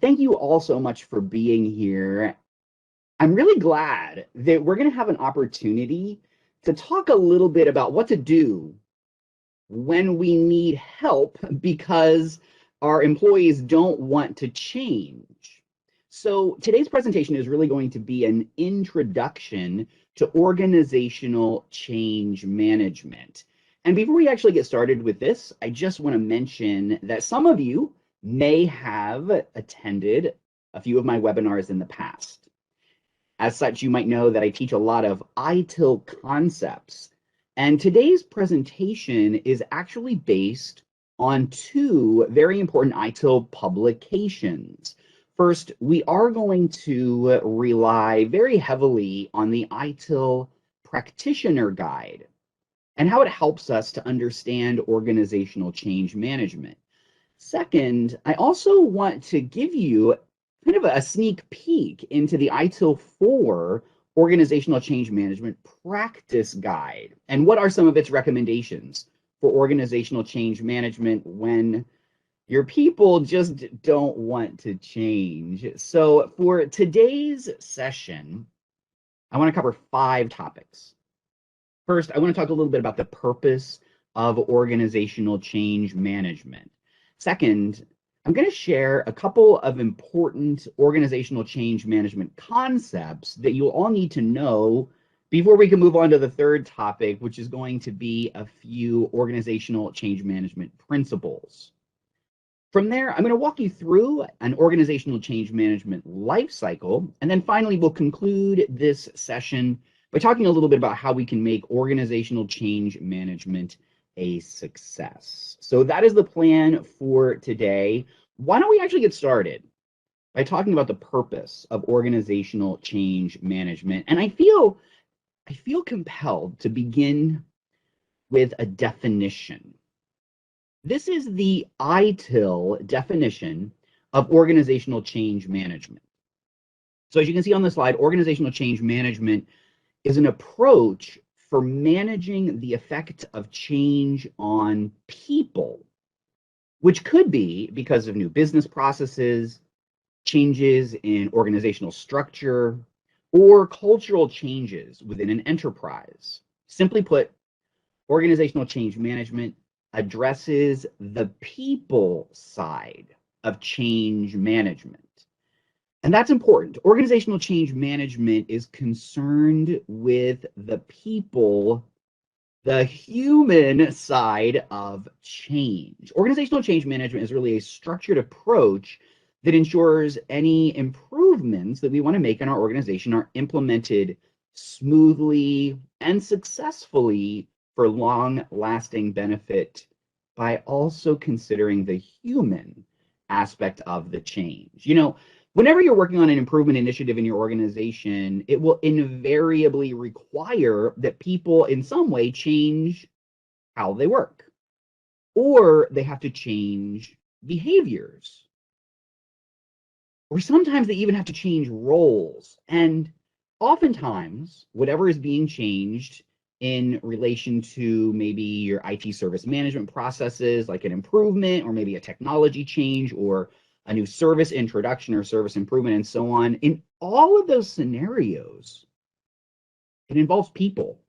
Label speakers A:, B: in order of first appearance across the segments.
A: Thank you all so much for being here. I'm really glad that we're going to have an opportunity to talk a little bit about what to do when we need help because our employees don't want to change. So today's presentation is really going to be an introduction to organizational change management. And before we actually get started with this, I just want to mention that some of you may have attended a few of my webinars in the past. As such, you might know that I teach a lot of Itil concepts. And today's presentation is actually based on two very important Itil publications. First, we are going to rely very heavily on the Itil Practitioner Guide and how it helps us to understand organizational change management. Second, I also want to give you kind of a sneak peek into the Itil 4 Organizational Change Management Practice Guide. And what are some of its recommendations for organizational change management when your people just don't want to change? So for today's session, I want to cover 5 topics. First, I want to talk a little bit about the purpose of organizational change management. Second, I'm going to share a couple of important organizational change management concepts that you'll all need to know before we can move on to the third topic, which is going to be a few organizational change management principles. From there, I'm going to walk you through an organizational change management life cycle, and then finally we'll conclude this session by talking a little bit about how we can make organizational change management a success. So that is the plan for today. Why don't we actually get started by talking about the purpose of organizational change management? And I feel compelled to begin with a definition. This is the Itil definition of organizational change management. So as you can see on the slide, organizational change management is an approach for managing the effect of change on people, which could be because of new business processes, changes in organizational structure, or cultural changes within an enterprise. Simply put, organizational change management addresses the people side of change management. And that's important. Organizational change management is concerned with the people, the human side of change. Organizational change management is really a structured approach that ensures any improvements that we want to make in our organization are implemented smoothly and successfully for long-lasting benefit by also considering the human aspect of the change. You know, whenever you're working on an improvement initiative in your organization, it will invariably require that people in some way change how they work, or they have to change behaviors, or sometimes they even have to change roles. And oftentimes, whatever is being changed in relation to maybe your IT service management processes, like an improvement, or maybe a technology change, or a new service introduction or service improvement, and so on. In all of those scenarios, it involves people.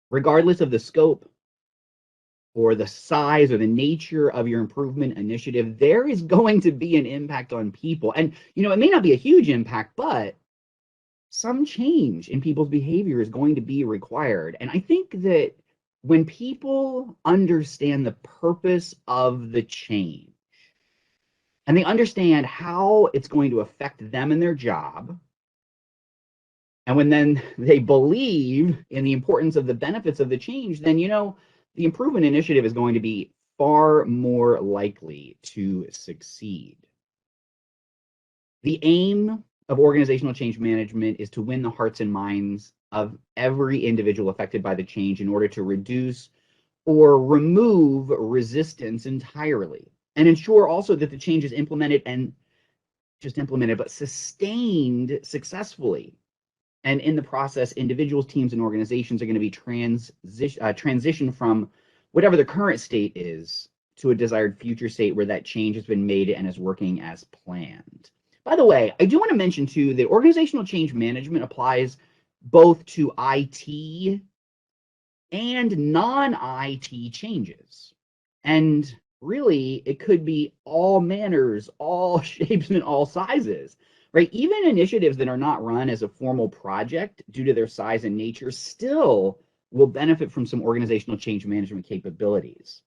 A: Regardless of the scope or the size or the nature of your improvement initiative, there is going to be an impact on people. And, you know, it may not be a huge impact, but some change in people's behavior is going to be required. And I think that when people understand the purpose of the change, and they understand how it's going to affect them and their job, and when then they believe in the importance of the benefits of the change, then, you know, the improvement initiative is going to be far more likely to succeed. The aim of organizational change management is to win the hearts and minds of every individual affected by the change in order to reduce or remove resistance entirely, and ensure also that the change is implemented, and just implemented, but sustained successfully. And in the process, individuals, teams, and organizations are going to be transition from whatever the current state is to a desired future state where that change has been made and is working as planned. By the way, I do want to mention too that organizational change management applies both to IT and non-IT changes. And really, it could be all manners, all shapes, and all sizes, right? Even initiatives that are not run as a formal project due to their size and nature still will benefit from some organizational change management capabilities.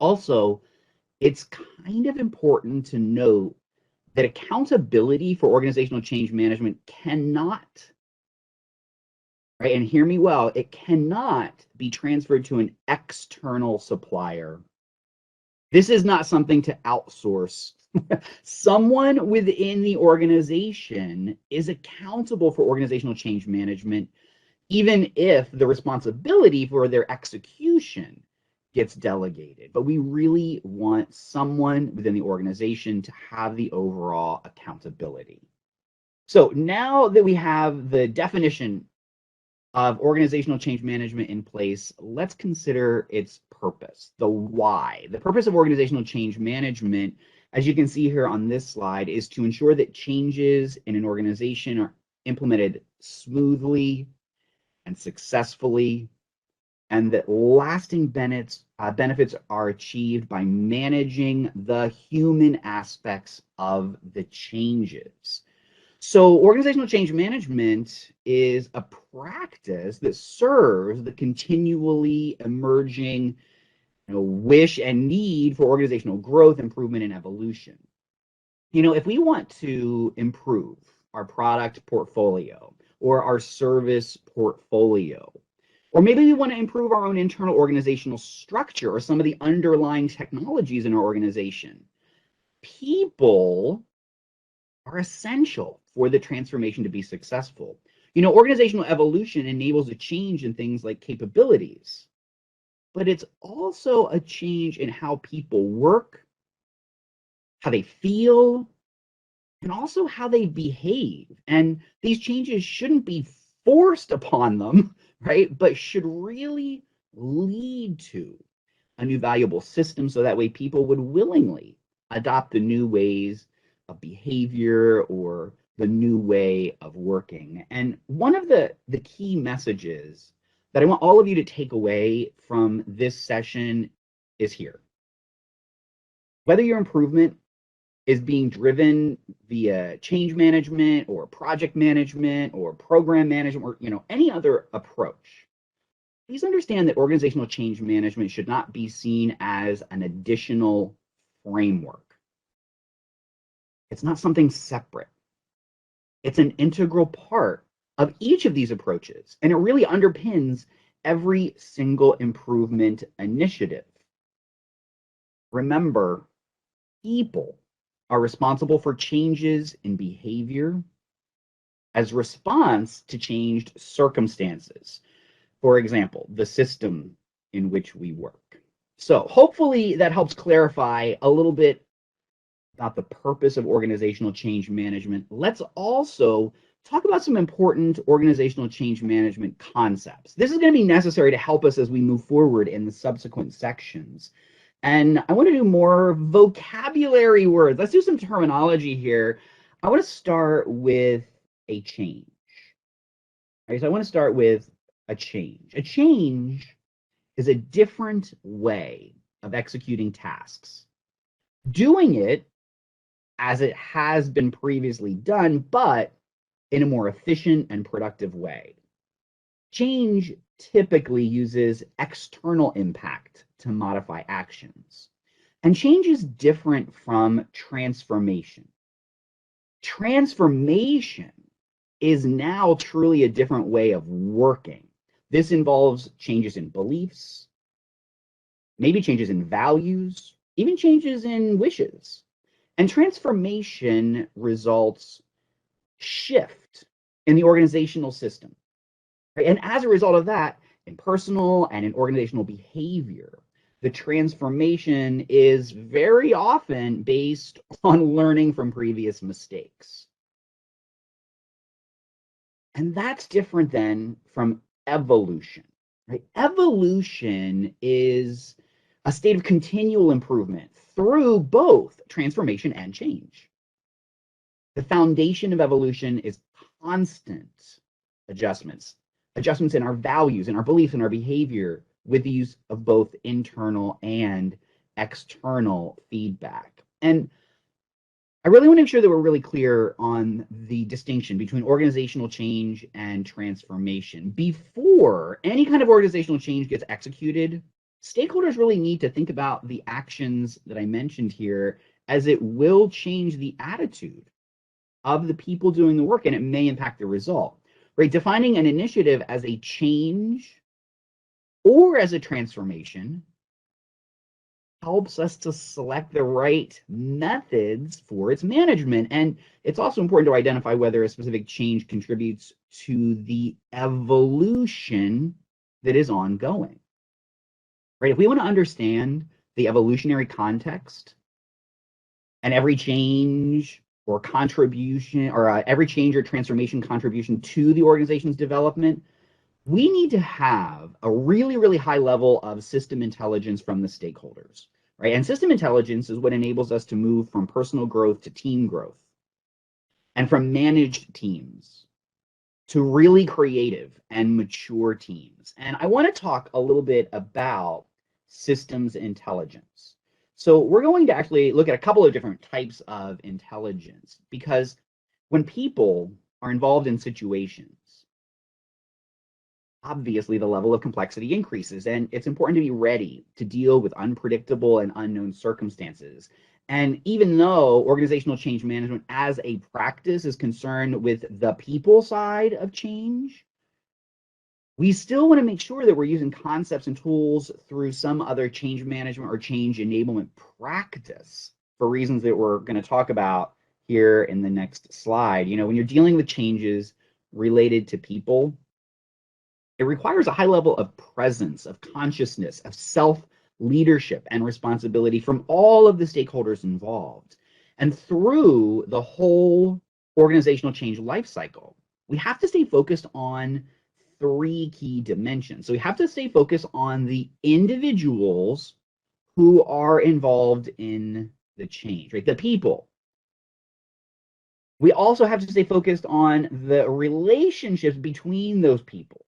A: Also, it's kind of important to note that accountability for organizational change management cannot, right, and hear me well, it cannot be transferred to an external supplier. This is not something to outsource. Someone within the organization is accountable for organizational change management, even if the responsibility for their execution gets delegated. But we really want someone within the organization to have the overall accountability. So now that we have the definition of organizational change management in place, let's consider its purpose, the why. The purpose of organizational change management, as you can see here on this slide, is to ensure that changes in an organization are implemented smoothly and successfully, and that lasting benefits are achieved by managing the human aspects of the changes. So organizational change management is a practice that serves the continually emerging, wish and need for organizational growth, improvement, and evolution. If we want to improve our product portfolio or our service portfolio, or maybe we want to improve our own internal organizational structure or some of the underlying technologies in our organization, people are essential for the transformation to be successful. Organizational evolution enables a change in things like capabilities, but it's also a change in how people work, how they feel, and also how they behave. And these changes shouldn't be forced upon them, right? But should really lead to a new valuable system so that way people would willingly adopt the new ways of behavior or the new way of working. And one of the key messages that I want all of you to take away from this session is here. Whether your improvement is being driven via change management or project management or program management or any other approach, please understand that organizational change management should not be seen as an additional framework. It's not something separate. It's an integral part of each of these approaches, and it really underpins every single improvement initiative. Remember, people are responsible for changes in behavior as response to changed circumstances. For example, the system in which we work. So hopefully that helps clarify a little bit about the purpose of organizational change management. Let's also talk about some important organizational change management concepts. This is going to be necessary to help us as we move forward in the subsequent sections. And I want to do more vocabulary words. Let's do some terminology here. I want to start with a change. All right, so I want to start with a change. A change is a different way of executing tasks. Doing it as it has been previously done, but in a more efficient and productive way. Change typically uses external impact to modify actions. And change is different from transformation. Transformation is now truly a different way of working. This involves changes in beliefs, maybe changes in values, even changes in wishes. And transformation results shift in the organizational system. Right? And as a result of that, in personal and in organizational behavior, the transformation is very often based on learning from previous mistakes. And that's different then from evolution. Right? Evolution is a state of continual improvement through both transformation and change. The foundation of evolution is constant adjustments, adjustments in our values, in our beliefs, in our behavior, with the use of both internal and external feedback. And I really want to make sure that we're really clear on the distinction between organizational change and transformation. Before any kind of organizational change gets executed, stakeholders really need to think about the actions that I mentioned here, as it will change the attitude of the people doing the work, and it may impact the result. Right? Defining an initiative as a change or as a transformation helps us to select the right methods for its management. And it's also important to identify whether a specific change contributes to the evolution that is ongoing. Right? If we want to understand the evolutionary context and every change or contribution, or every change or transformation contribution to the organization's development, we need to have a really, really high level of system intelligence from the stakeholders, right? And system intelligence is what enables us to move from personal growth to team growth, and from managed teams to really creative and mature teams. And I want to talk a little bit about systems intelligence. So we're going to actually look at a couple of different types of intelligence, because when people are involved in situations, obviously the level of complexity increases, and it's important to be ready to deal with unpredictable and unknown circumstances. And even though organizational change management as a practice is concerned with the people side of change, we still want to make sure that we're using concepts and tools through some other change management or change enablement practice, for reasons that we're going to talk about here in the next slide. You know, when you're dealing with changes related to people, it requires a high level of presence, of consciousness, of self-leadership and responsibility from all of the stakeholders involved. And through the whole organizational change lifecycle, we have to stay focused on three key dimensions. So we have to stay focused on the individuals who are involved in the change, right? The people. We also have to stay focused on the relationships between those people.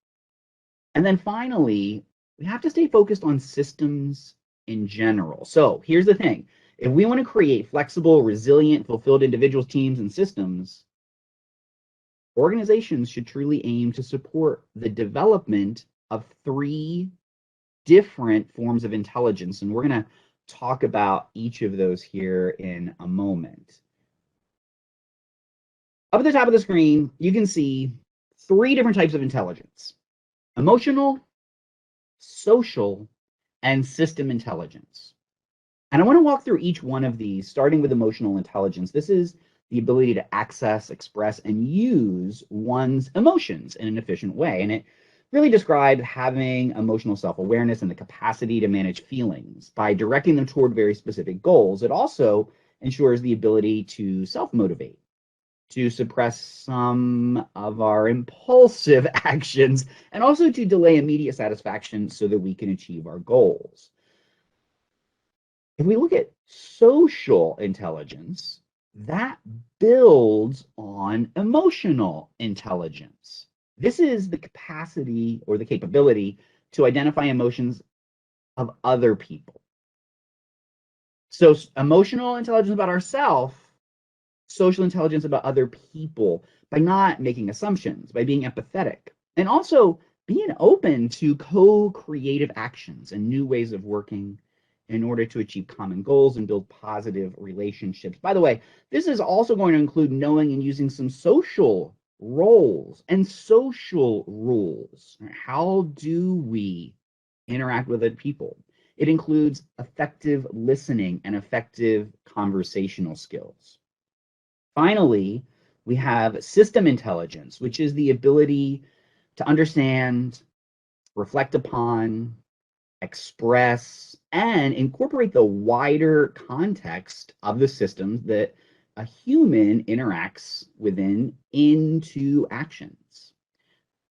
A: And then finally, we have to stay focused on systems in general. So here's the thing. If we want to create flexible, resilient, fulfilled individuals, teams, and systems, organizations should truly aim to support the development of three different forms of intelligence. And we're going to talk about each of those here in a moment. Up at the top of the screen, you can see three different types of intelligence: emotional, social, and system intelligence. And I want to walk through each one of these, starting with emotional intelligence. This is the ability to access, express, and use one's emotions in an efficient way. And it really describes having emotional self-awareness and the capacity to manage feelings by directing them toward very specific goals. It also ensures the ability to self-motivate, to suppress some of our impulsive actions, and also to delay immediate satisfaction so that we can achieve our goals. If we look at social intelligence, that builds on emotional intelligence. This is the capacity or the capability to identify emotions of other people. So emotional intelligence about ourselves, social intelligence about other people, by not making assumptions, by being empathetic, and also being open to co-creative actions and new ways of working in order to achieve common goals and build positive relationships. By the way, this is also going to include knowing and using some social roles and social rules. How do we interact with other people? It includes effective listening and effective conversational skills. Finally, we have system intelligence, which is the ability to understand, reflect upon, express, and incorporate the wider context of the systems that a human interacts within into actions.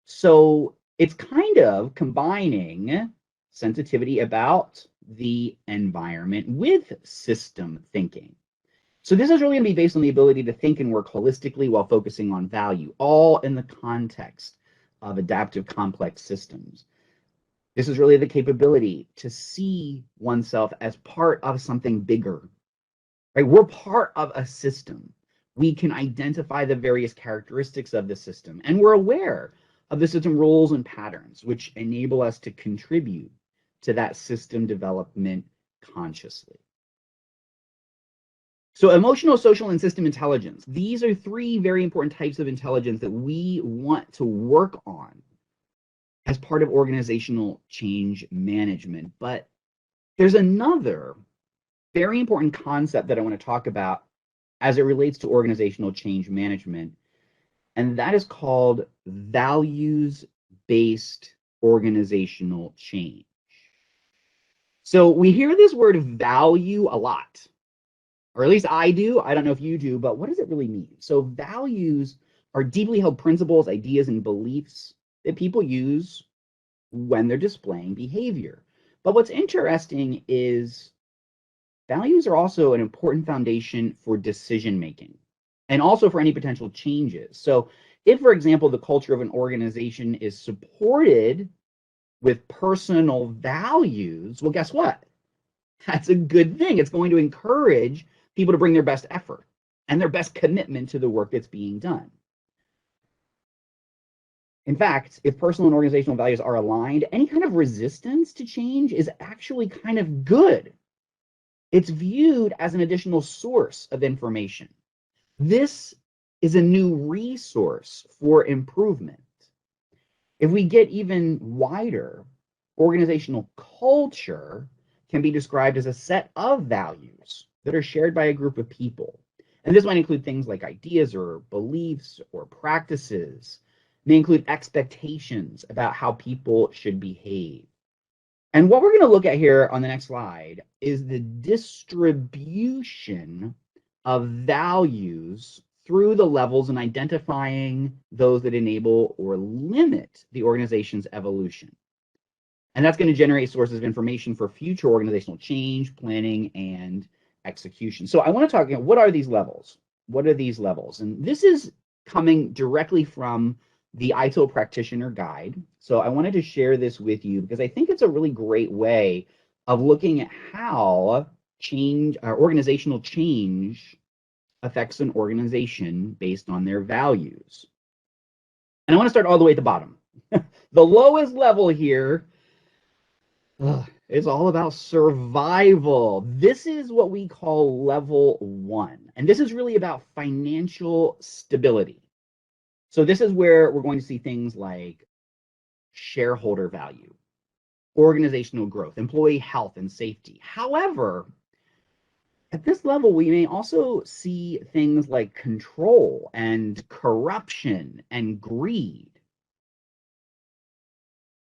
A: So it's kind of combining sensitivity about the environment with system thinking. So this is really going to be based on the ability to think and work holistically while focusing on value, all in the context of adaptive complex systems. This is really the capability to see oneself as part of something bigger, right? We're part of a system. We can identify the various characteristics of the system, and we're aware of the system rules and patterns, which enable us to contribute to that system development consciously. So emotional, social, and system intelligence. These are three very important types of intelligence that we want to work on as part of organizational change management. But there's another very important concept that I want to talk about as it relates to organizational change management, and that is called values-based organizational change. So we hear this word value a lot, or at least I do. I don't know if you do, but what does it really mean? So values are deeply held principles, ideas, and beliefs that people use when they're displaying behavior. But what's interesting is values are also an important foundation for decision making and also for any potential changes. So if, for example, the culture of an organization is supported with personal values, well, guess what? That's a good thing. It's going to encourage people to bring their best effort and their best commitment to the work that's being done. In fact, if personal and organizational values are aligned, any kind of resistance to change is actually kind of good. It's viewed as an additional source of information. This is a new resource for improvement. If we get even wider, organizational culture can be described as a set of values that are shared by a group of people. And this might include things like ideas or beliefs or practices. It may include expectations about how people should behave. And what we're going to look at here on the next slide is the distribution of values through the levels and identifying those that enable or limit the organization's evolution. And that's going to generate sources of information for future organizational change, planning, and execution. So I want to talk, what are these levels? What are these levels? And this is coming directly from the Itil Practitioner Guide. So I wanted to share this with you because I think it's a really great way of looking at how change, organizational change affects an organization based on their values. And I want to start all the way at the bottom. The lowest level here is all about survival. This is what we call level 1. And this is really about financial stability. So this is where we're going to see things like shareholder value, organizational growth, employee health and safety. However, at this level, we may also see things like control and corruption and greed.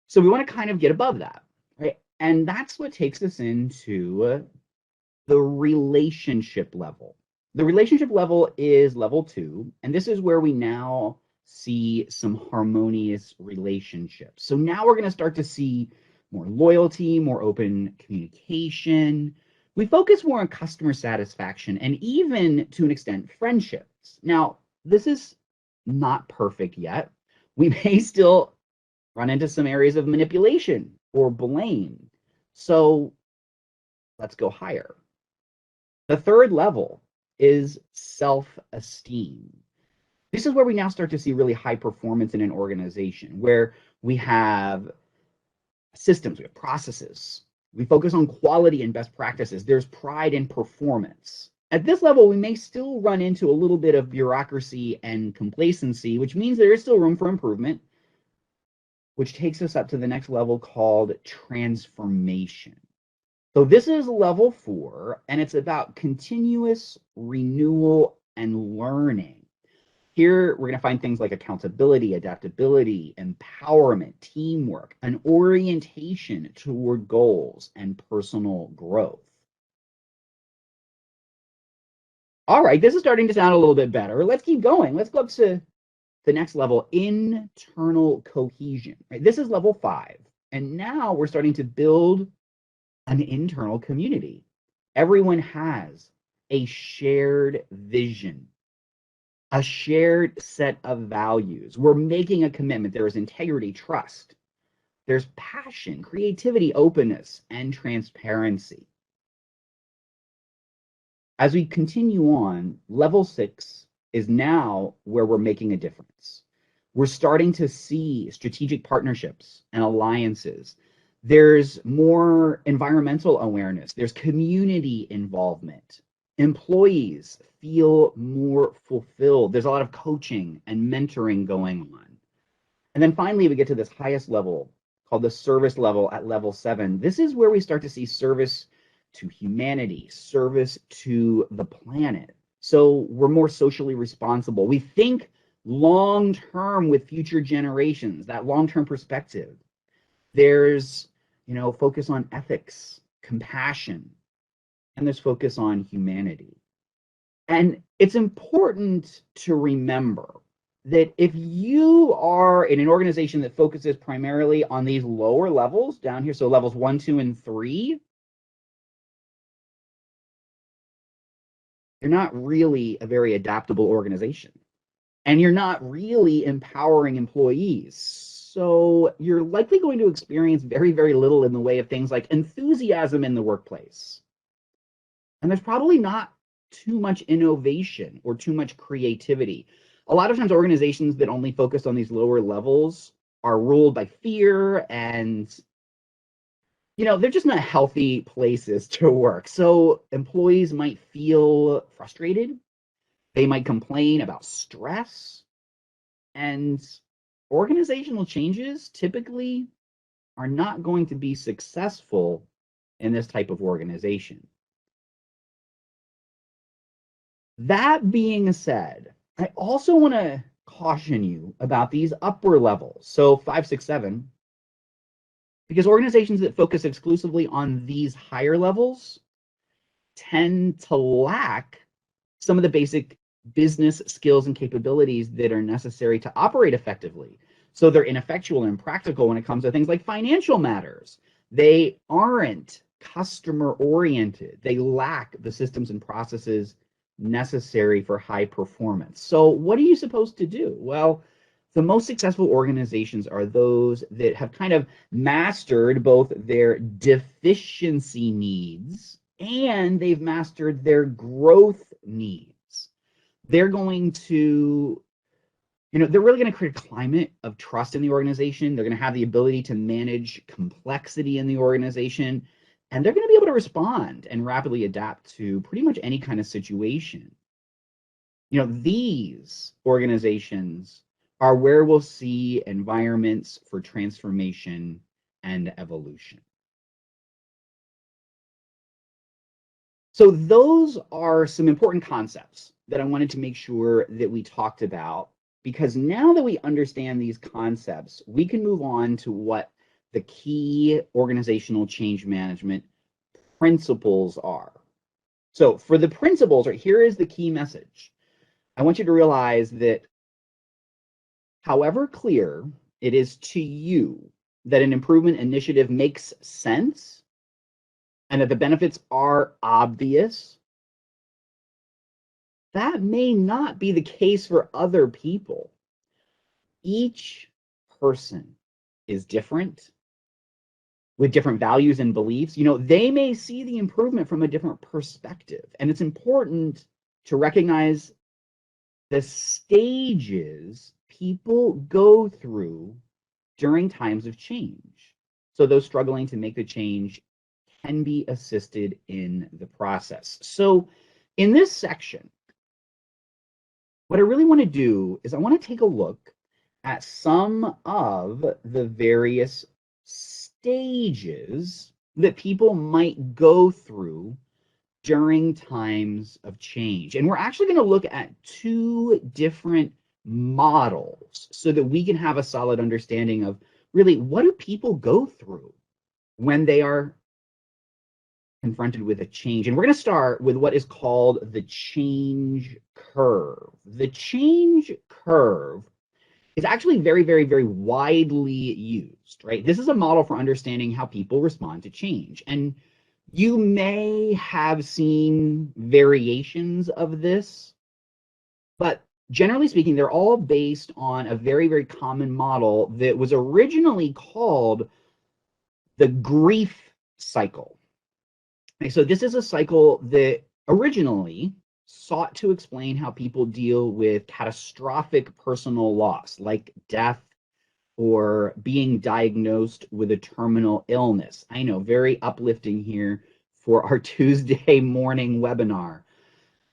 A: So we want to kind of get above that, right? And that's what takes us into the relationship level. The relationship level is level 2, and this is where we now see some harmonious relationships. So now we're going to start to see more loyalty, more open communication. We focus more on customer satisfaction and even, to an extent, friendships. Now, this is not perfect yet. We may still run into some areas of manipulation or blame. So let's go higher. The third level is self-esteem. This is where we now start to see really high performance in an organization, where we have systems, we have processes, we focus on quality and best practices. There's pride in performance. At this level, we may still run into a little bit of bureaucracy and complacency, which means there is still room for improvement, which takes us up to the next level called transformation. So this is level 4, and it's about continuous renewal and learning. Here, we're going to find things like accountability, adaptability, empowerment, teamwork, an orientation toward goals and personal growth. All right, this is starting to sound a little bit better. Let's keep going. Let's go up to the next level, internal cohesion. Right? This is level 5. And now we're starting to build an internal community. Everyone has a shared vision, a shared set of values. We're making a commitment. There is integrity, trust. There's passion, creativity, openness, and transparency. As we continue on, level 6 is now where we're making a difference. We're starting to see strategic partnerships and alliances. There's more environmental awareness. There's community involvement. Employees feel more fulfilled. There's a lot of coaching and mentoring going on. And then finally, we get to this highest level called the service level at level 7. This is where we start to see service to humanity, service to the planet. So we're more socially responsible. We think long term with future generations, that long term perspective. There's, focus on ethics, compassion, and there's focus on humanity. And it's important to remember that if you are in an organization that focuses primarily on these lower levels down here, so levels 1, 2, and 3, you're not really a very adaptable organization. And you're not really empowering employees. So you're likely going to experience very, very little in the way of things like enthusiasm in the workplace. And there's probably not too much innovation or too much creativity. A lot of times organizations that only focus on these lower levels are ruled by fear, and they're just not healthy places to work. So employees might feel frustrated. They might complain about stress, and organizational changes typically are not going to be successful in this type of organization. That being said, I also want to caution you about these upper levels. So 5, 6, 7, because organizations that focus exclusively on these higher levels tend to lack some of the basic business skills and capabilities that are necessary to operate effectively. So they're ineffectual and impractical when it comes to things like financial matters. They aren't customer oriented. They lack the systems and processes necessary for high performance. So what are you supposed to do? Well, the most successful organizations are those that have kind of mastered both their deficiency needs and they've mastered their growth needs. They're going to, they're really going to create a climate of trust in the organization. They're going to have the ability to manage complexity in the organization, and they're going to be able to respond and rapidly adapt to pretty much any kind of situation. These organizations are where we'll see environments for transformation and evolution. So those are some important concepts that I wanted to make sure that we talked about, because now that we understand these concepts, we can move on to what the key organizational change management principles are. So for the principles, here is the key message. I want you to realize that however clear it is to you that an improvement initiative makes sense and that the benefits are obvious, that may not be the case for other people. Each person is different with different values and beliefs. They may see the improvement from a different perspective. And it's important to recognize the stages people go through during times of change. So those struggling to make the change can be assisted in the process. So in this section, what I really want to do is I want to take a look at some of the various stages that people might go through during times of change. And we're actually going to look at 2 different models so that we can have a solid understanding of really what do people go through when they are confronted with a change. And we're going to start with what is called the change curve. The change curve is actually very, very, very widely used, right? This is a model for understanding how people respond to change. And You may have seen variations of this, but generally speaking, they're all based on a very, very common model that was originally called the grief cycle. Okay, so this is a cycle that originally sought to explain how people deal with catastrophic personal loss, like death or being diagnosed with a terminal illness. I know, very uplifting here for our Tuesday morning webinar.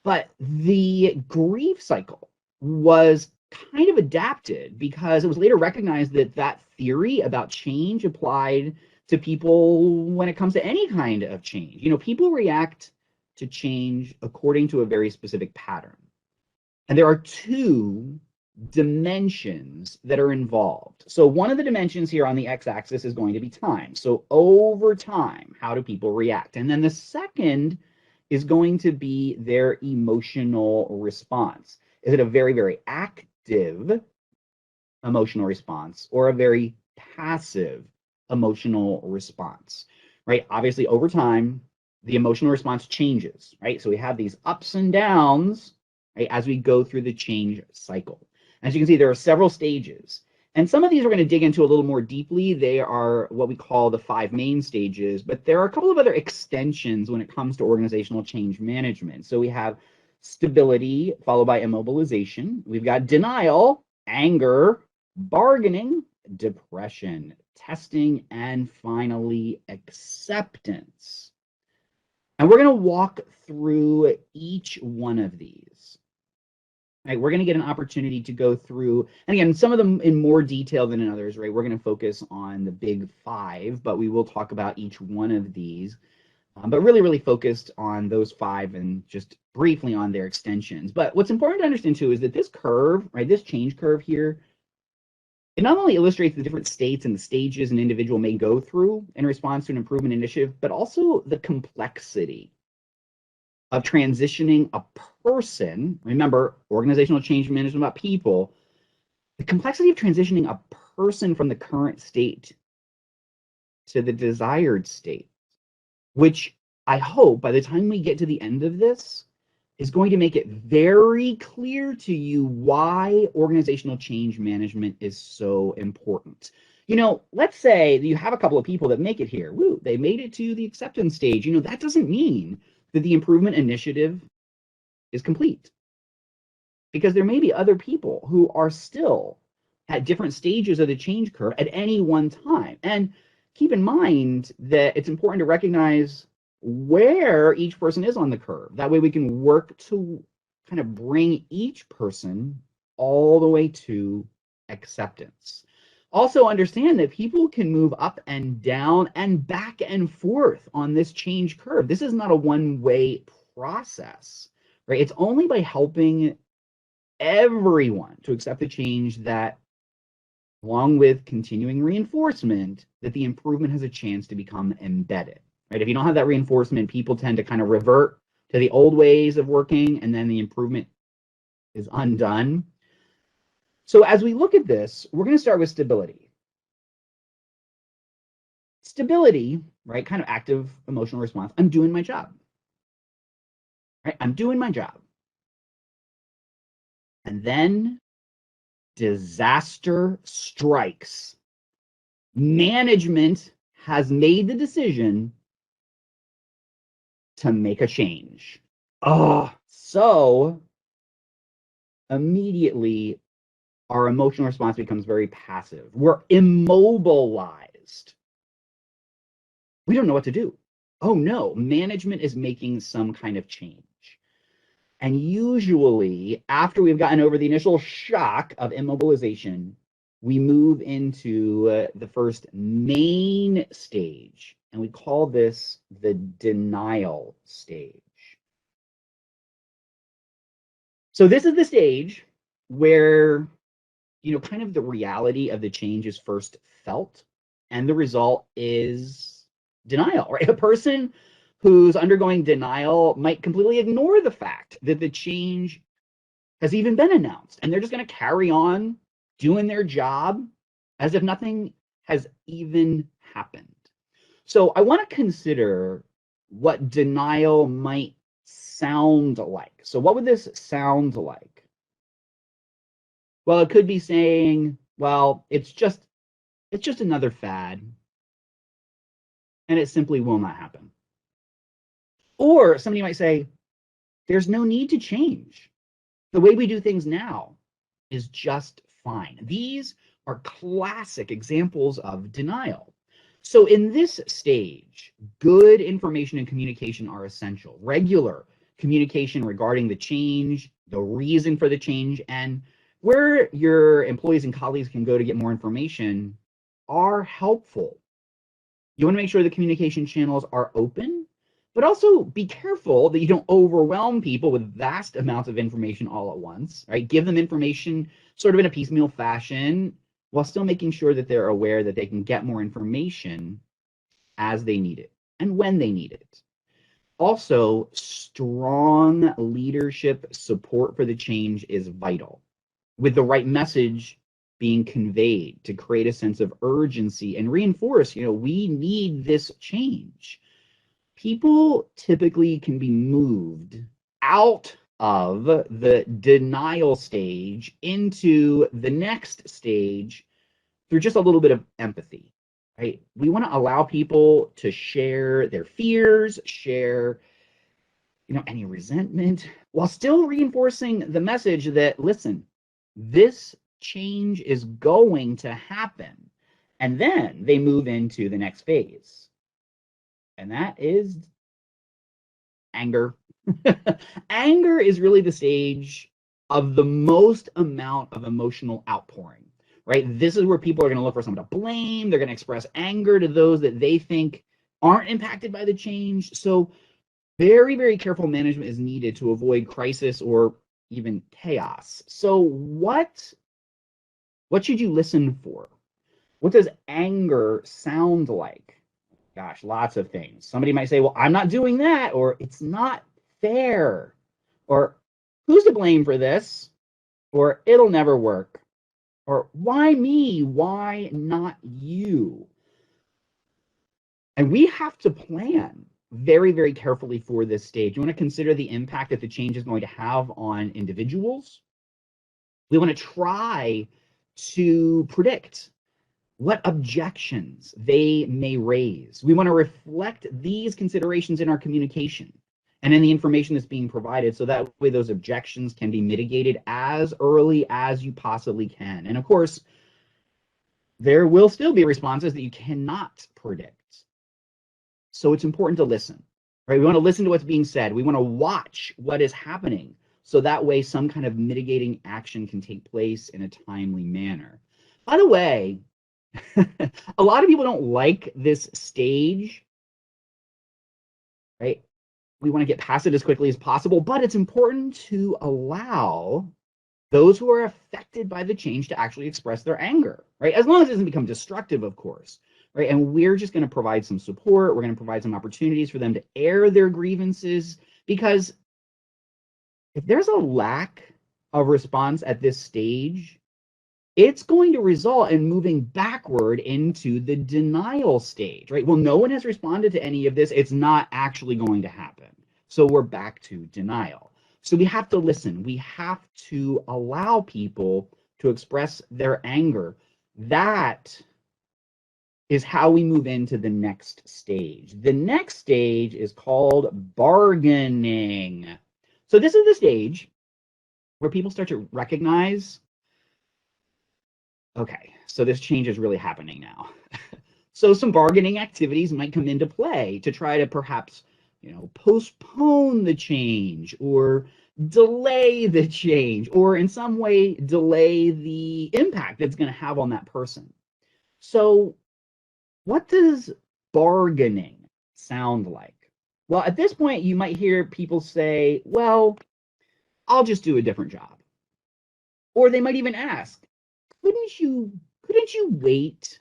A: But the grief cycle was kind of adapted because it was later recognized that that theory about change applied to people when it comes to any kind of change. You know, people react to change according to a very specific pattern. And there are two dimensions that are involved. So one of the dimensions here on the x-axis is going to be time. So over time, how do people react? And then the second is going to be their emotional response. Is it a very, very active emotional response or a very passive emotional response, right? Obviously, over time, the emotional response changes, right? So we have these ups and downs, right, as we go through the change cycle. As you can see, there are several stages. And some of these we're going to dig into a little more deeply. They are what we call the 5 main stages, but there are a couple of other extensions when it comes to organizational change management. So we have stability, followed by immobilization. We've got denial, anger, bargaining, depression, testing, and finally acceptance. And we're going to walk through each one of these. Right, we're going to get an opportunity to go through, and again, some of them in more detail than in others, right? We're going to focus on the big 5, but we will talk about each one of these, but really, really focused on those 5 and just briefly on their extensions. But what's important to understand too is that this curve, right, this change curve here, it not only illustrates the different states and the stages an individual may go through in response to an improvement initiative, but also the complexity of transitioning a person. Remember, organizational change management about people. The complexity of transitioning a person from the current state to the desired state, which I hope by the time we get to the end of this is going to make it very clear to you why organizational change management is so important. You know, let's say that you have a couple of people that make it here. Woo, they made it to the acceptance stage. You know, that doesn't mean that the improvement initiative is complete, because there may be other people who are still at different stages of the change curve at any one time. And keep in mind that it's important to recognize where each person is on the curve. That way we can work to kind of bring each person all the way to acceptance. Also understand that people can move up and down and back and forth on this change curve. This is not a one-way process, right? It's only by helping everyone to accept the change that, along with continuing reinforcement, that the improvement has a chance to become embedded, right? If you don't have that reinforcement, people tend to kind of revert to the old ways of working, and then the improvement is undone. So as we look at this, we're going to start with stability. Stability, right? Kind of active emotional response. I'm doing my job, right? I'm doing my job. And then disaster strikes. Management has made the decision to make a change. Oh, so immediately our emotional response becomes very passive. We're immobilized. We don't know what to do. Oh no, management is making some kind of change. And usually, after we've gotten over the initial shock of immobilization, we move into the first main stage, and we call this the denial stage. So this is the stage where, you know, kind of the reality of the change is first felt, and the result is denial, right? A person who's undergoing denial might completely ignore the fact that the change has even been announced, and they're just going to carry on doing their job as if nothing has even happened. So I want to consider what denial might sound like. So what would this sound like? Well, it could be saying, well, it's just another fad, and it simply will not happen. Or somebody might say, there's no need to change. The way we do things now is just fine. These are classic examples of denial. So in this stage, good information and communication are essential. Regular communication regarding the change, the reason for the change, and where your employees and colleagues can go to get more information are helpful. You want to make sure the communication channels are open, but also be careful that you don't overwhelm people with vast amounts of information all at once, right? Give them information sort of in a piecemeal fashion while still making sure that they're aware that they can get more information as they need it and when they need it. Also, strong leadership support for the change is vital, with the right message being conveyed to create a sense of urgency and reinforce, we need this change. People typically can be moved out of the denial stage into the next stage through just a little bit of empathy, right? We want to allow people to share their fears, share any resentment, while still reinforcing the message that, listen, this change is going to happen. And then they move into the next phase. And that is anger. Anger is really the stage of the most amount of emotional outpouring, right? This is where people are going to look for someone to blame. They're going to express anger to those that they think aren't impacted by the change. So very, very careful management is needed to avoid crisis or even chaos. So what should you listen for? What does anger sound like? Gosh, lots of things. Somebody might say, well, I'm not doing that, or it's not fair, or who's to blame for this, or it'll never work, or why me? Why not you? And we have to plan very, very carefully for this stage. You want to consider the impact that the change is going to have on individuals. We want to try to predict what objections they may raise. We want to reflect these considerations in our communication and in the information that's being provided, so that way those objections can be mitigated as early as you possibly can. And of course, there will still be responses that you cannot predict. So it's important to listen, right? We want to listen to what's being said. We want to watch what is happening, so that way some kind of mitigating action can take place in a timely manner. By the way, a lot of people don't like this stage, right? We want to get past it as quickly as possible, but it's important to allow those who are affected by the change to actually express their anger, right? As long as it doesn't become destructive, of course, right? And we're just going to provide some support. We're going to provide some opportunities for them to air their grievances, because if there's a lack of response at this stage, it's going to result in moving backward into the denial stage, right? Well, no one has responded to any of this. It's not actually going to happen. So we're back to denial. So we have to listen. We have to allow people to express their anger. That is how we move into the next stage. The next stage is called bargaining. So this is the stage where people start to recognize, okay, so this change is really happening now. So some bargaining activities might come into play to try to perhaps, postpone the change, or delay the change, or in some way delay the impact that's going to have on that person. So what does bargaining sound like? Well, at this point, you might hear people say, well, I'll just do a different job. Or they might even ask, couldn't you wait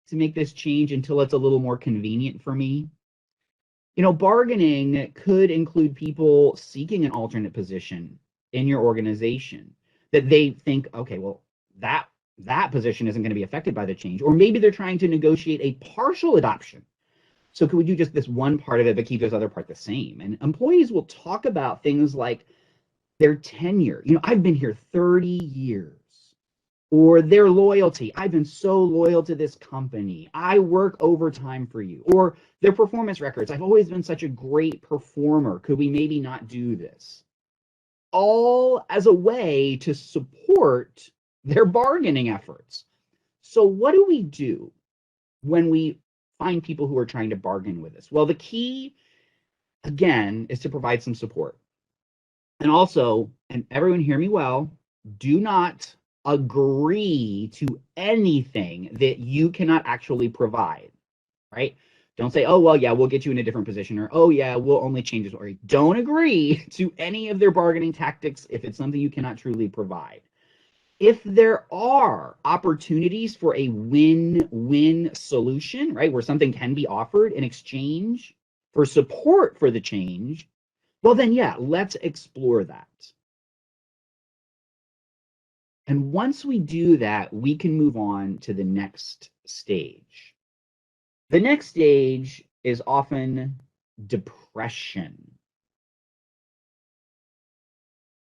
A: to make this change until it's a little more convenient for me? Bargaining could include people seeking an alternate position in your organization that they think, okay, well, that position isn't going to be affected by the change. Or maybe they're trying to negotiate a partial adoption So could we do just this one part of it, but keep this other part the same? And employees will talk about things like their tenure. I've been here 30 years. Or their loyalty. I've been so loyal to this company. I work overtime for you. Or their performance records. I've always been such a great performer. Could we maybe not do this? All as a way to support their bargaining efforts. So what do we do when we find people who are trying to bargain with us? Well, the key, again, is to provide some support. And also, and everyone hear me well, do not agree to anything that you cannot actually provide, right? Don't say, oh, well, yeah, we'll get you in a different position, or, oh, yeah, we'll only change this. Or don't agree to any of their bargaining tactics if it's something you cannot truly provide. If there are opportunities for a win-win solution, right, where something can be offered in exchange for support for the change, well, then, yeah, let's explore that. And once we do that, we can move on to the next stage. The next stage is often depression.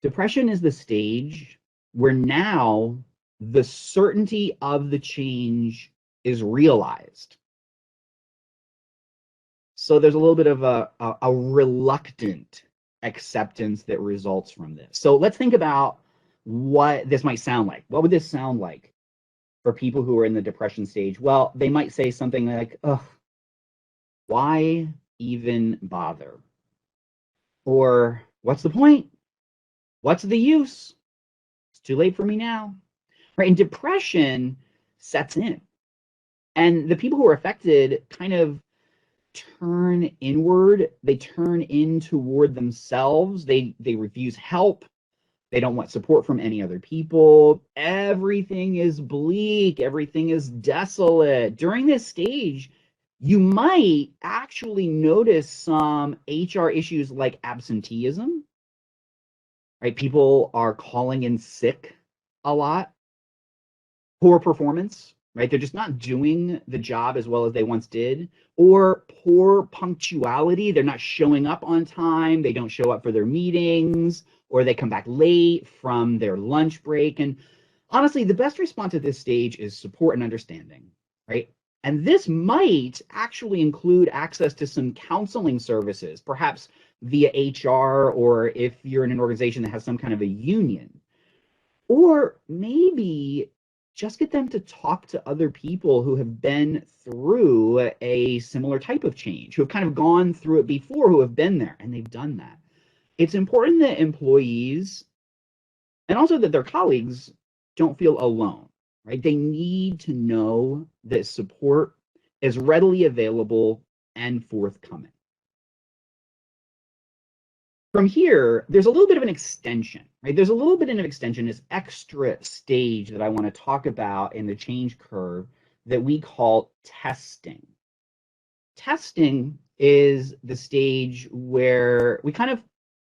A: Depression is the stage where now the certainty of the change is realized. So there's a little bit of a reluctant acceptance that results from this. So let's think about what this might sound like. What would this sound like for people who are in the depression stage? Well, they might say something like, "Ugh, why even bother?" Or, "What's the point? What's the use? It's too late for me now." Right? And depression sets in. And the people who are affected kind of turn inward. They turn in toward themselves. They refuse help. They don't want support from any other people. Everything is bleak. Everything is desolate. During this stage, you might actually notice some HR issues like absenteeism, right? People are calling in sick a lot. Poor performance, right? They're just not doing the job as well as they once did. Or poor punctuality. They're not showing up on time. They don't show up for their meetings, or they come back late from their lunch break. And honestly, the best response at this stage is support and understanding, right? And this might actually include access to some counseling services, perhaps via HR, or if you're in an organization that has some kind of a union. Or maybe just get them to talk to other people who have been through a similar type of change, who have kind of gone through it before, who have been there, and they've done that. It's important that employees and also that their colleagues don't feel alone, right? They need to know that support is readily available and forthcoming. From here, there's a little bit of an extension, right? There's a little bit of an extension, this extra stage that I want to talk about in the change curve that we call testing. Testing is the stage where we kind of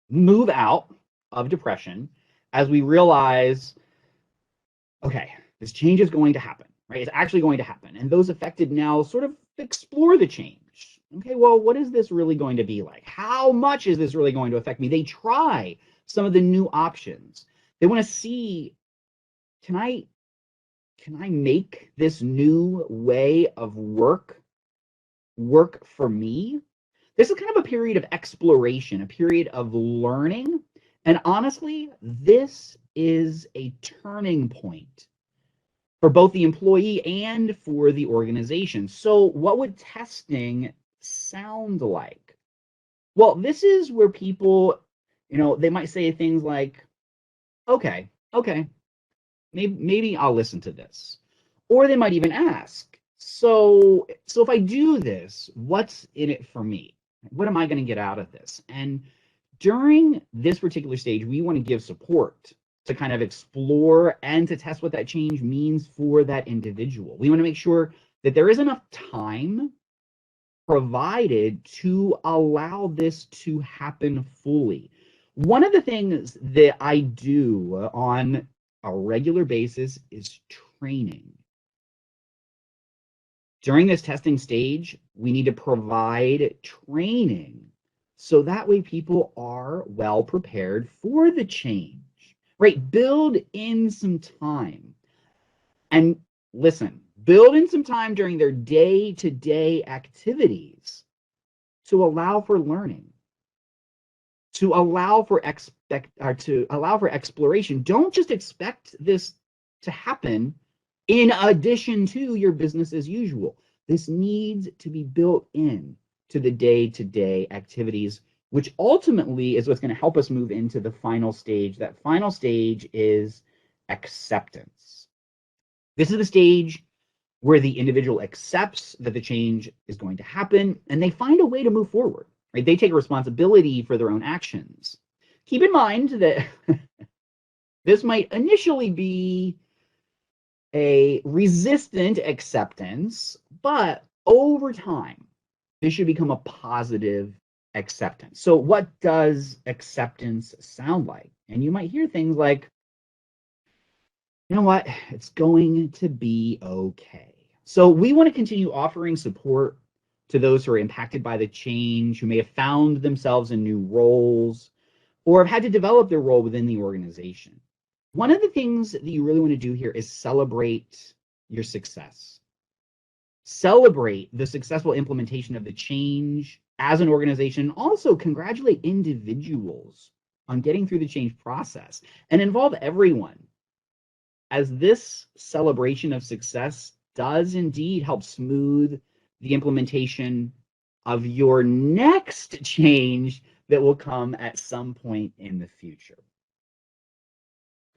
A: move out of depression as we realize, okay, this change is going to happen, right? It's actually going to happen. And those affected now sort of explore the change. Okay, well, what is this really going to be like? How much is this really going to affect me? They try some of the new options. They want to see, can I make this new way of work for me? This is kind of a period of exploration, a period of learning. And honestly, this is a turning point for both the employee and for the organization. So what would testing sound like? Well, this is where people, they might say things like, okay, maybe I'll listen to this. Or they might even ask, so if I do this, what's in it for me? What am I going to get out of this? And during this particular stage, we want to give support to kind of explore and to test what that change means for that individual. We want to make sure that there is enough time provided to allow this to happen fully. One of the things that I do on a regular basis is training. During this testing stage, we need to provide training so that way people are well prepared for the change, right? Build in some time. And listen, build in some time during their day-to-day activities to allow for learning, to allow for exploration. Don't just expect this to happen in addition to your business as usual. This needs to be built in to the day-to-day activities, which ultimately is what's going to help us move into the final stage. That final stage is acceptance. This is the stage where the individual accepts that the change is going to happen and they find a way to move forward, right? They take responsibility for their own actions. Keep in mind that this might initially be a resistant acceptance, but over time, this should become a positive acceptance. So what does acceptance sound like? And you might hear things like, you know what, it's going to be okay. So we want to continue offering support to those who are impacted by the change, who may have found themselves in new roles or have had to develop their role within the organization. One of the things that you really want to do here is celebrate your success. Celebrate the successful implementation of the change as an organization. Also, congratulate individuals on getting through the change process and involve everyone, as this celebration of success does indeed help smooth the implementation of your next change that will come at some point in the future.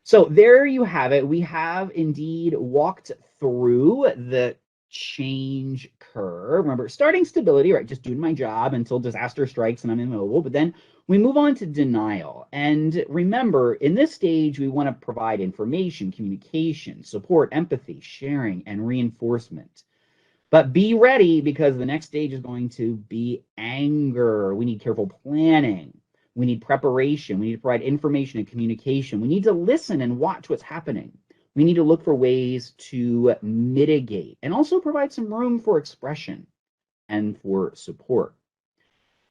A: So there you have it. We have indeed walked through the change curve. Remember, starting stability, right? Just doing my job until disaster strikes and I'm immobile. But then we move on to denial. And remember, in this stage, we want to provide information, communication, support, empathy, sharing, and reinforcement. But be ready, because the next stage is going to be anger. We need careful planning. We need preparation. We need to provide information and communication. We need to listen and watch what's happening. We need to look for ways to mitigate and also provide some room for expression and for support.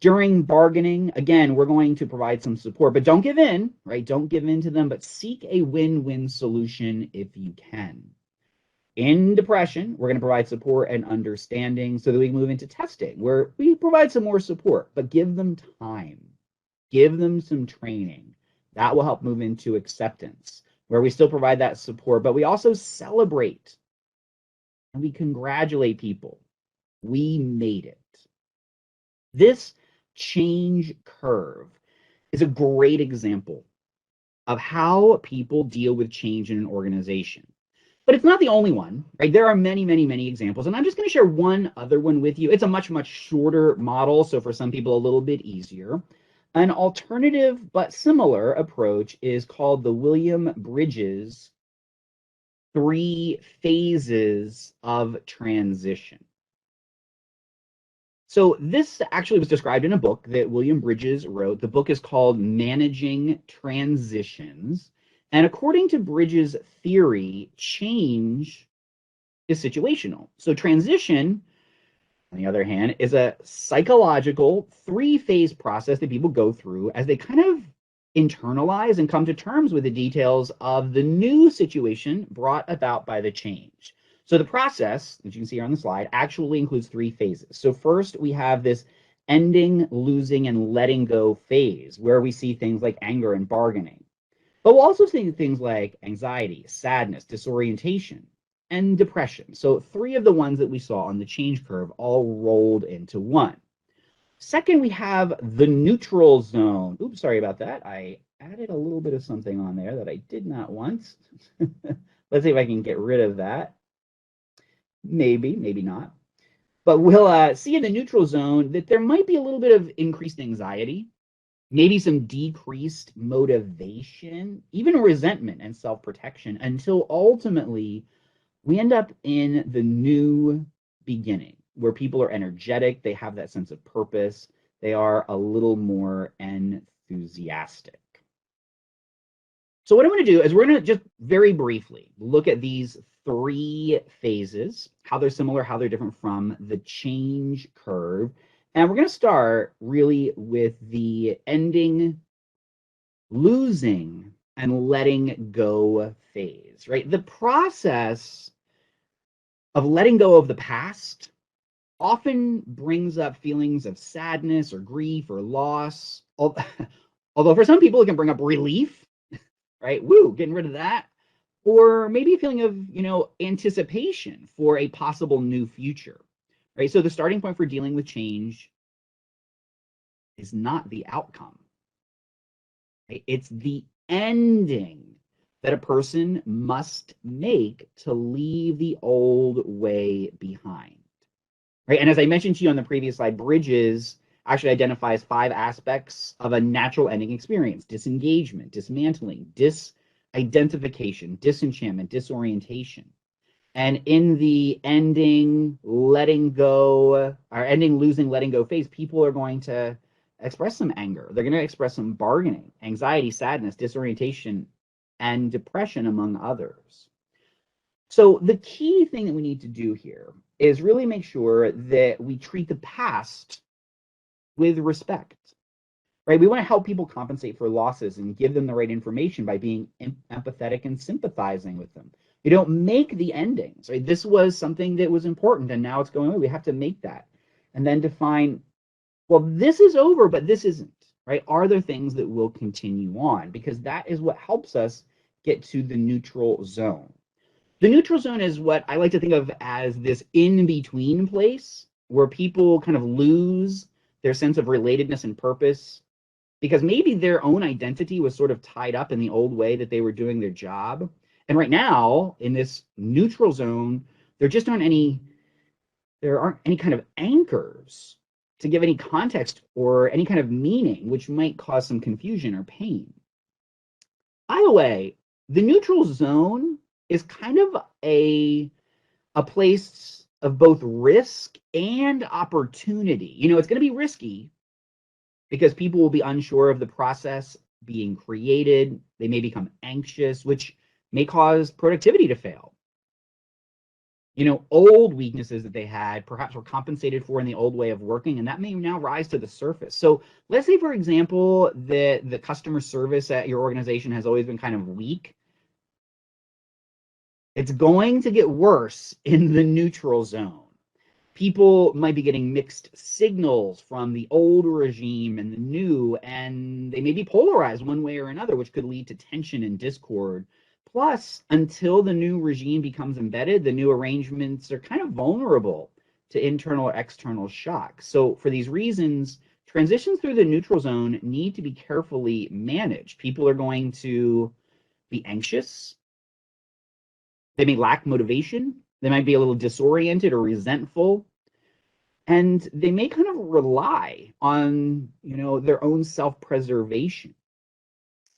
A: During bargaining, again, we're going to provide some support, but don't give in, right? Don't give in to them, but seek a win-win solution if you can. In depression, we're going to provide support and understanding so that we can move into testing, where we provide some more support, but give them time. Give them some training. That will help move into acceptance, where we still provide that support, but we also celebrate and we congratulate people. We made it. This change curve is a great example of how people deal with change in an organization. But it's not the only one, right? There are many, many, many examples. And I'm just going to share one other one with you. It's a much, much shorter model. So for some people, a little bit easier. An alternative but similar approach is called the William Bridges 3 phases of transition. So this actually was described in a book that William Bridges wrote. The book is called Managing Transitions. And according to Bridges' theory, change is situational. So transition, on the other hand, is a psychological 3-phase process that people go through as they kind of internalize and come to terms with the details of the new situation brought about by the change. So the process, as you can see here on the slide, actually includes 3 phases. So first, we have this ending, losing, and letting go phase, where we see things like anger and bargaining. But we'll also see things like anxiety, sadness, disorientation, and depression. So 3 of the ones that we saw on the change curve all rolled into one. Second, we have the neutral zone. Oops, sorry about that. I added a little bit of something on there that I did not want. Let's see if I can get rid of that. Maybe, maybe not. But we'll see in the neutral zone that there might be a little bit of increased anxiety, maybe some decreased motivation, even resentment and self-protection, until ultimately we end up in the new beginning, where people are energetic, they have that sense of purpose, they are a little more enthusiastic. So what I want to do is we're going to just very briefly look at these three phases, how they're similar, how they're different from the change curve. And we're going to start really with the ending, losing, and letting go phase, right? The process of letting go of the past often brings up feelings of sadness or grief or loss. Although for some people it can bring up relief, right? Woo, getting rid of that. Or maybe a feeling of, anticipation for a possible new future, right? So the starting point for dealing with change is not the outcome, right? It's the ending that a person must make to leave the old way behind, right? And as I mentioned to you on the previous slide, Bridges actually identifies 5 aspects of a natural ending experience: disengagement, dismantling, disidentification, disenchantment, disorientation. And in the ending, letting go, or ending, losing, letting go phase, people are going to express some anger. They're going to express some bargaining, anxiety, sadness, disorientation, and depression, among others. So the key thing that we need to do here is really make sure that we treat the past with respect, right? We want to help people compensate for losses and give them the right information by being empathetic and sympathizing with them. You don't make the endings, right? This was something that was important and now it's going away. We have to make that and then define, well, this is over, but this isn't, right? Are there things that will continue on? Because that is what helps us get to the neutral zone. The neutral zone is what I like to think of as this in-between place where people kind of lose their sense of relatedness and purpose because maybe their own identity was sort of tied up in the old way that they were doing their job. And right now, in this neutral zone, there aren't any kind of anchors to give any context or any kind of meaning, which might cause some confusion or pain. By the way, the neutral zone is kind of a place of both risk and opportunity. It's going to be risky because people will be unsure of the process being created. They may become anxious, which may cause productivity to fail. Old weaknesses that they had perhaps were compensated for in the old way of working, and that may now rise to the surface. So let's say, for example, that the customer service at your organization has always been kind of weak. It's going to get worse in the neutral zone. People might be getting mixed signals from the old regime and the new, and they may be polarized one way or another, which could lead to tension and discord. Plus, until the new regime becomes embedded, the new arrangements are kind of vulnerable to internal or external shock. So for these reasons, transitions through the neutral zone need to be carefully managed. People are going to be anxious. They may lack motivation. They might be a little disoriented or resentful. And they may kind of rely on, their own self-preservation.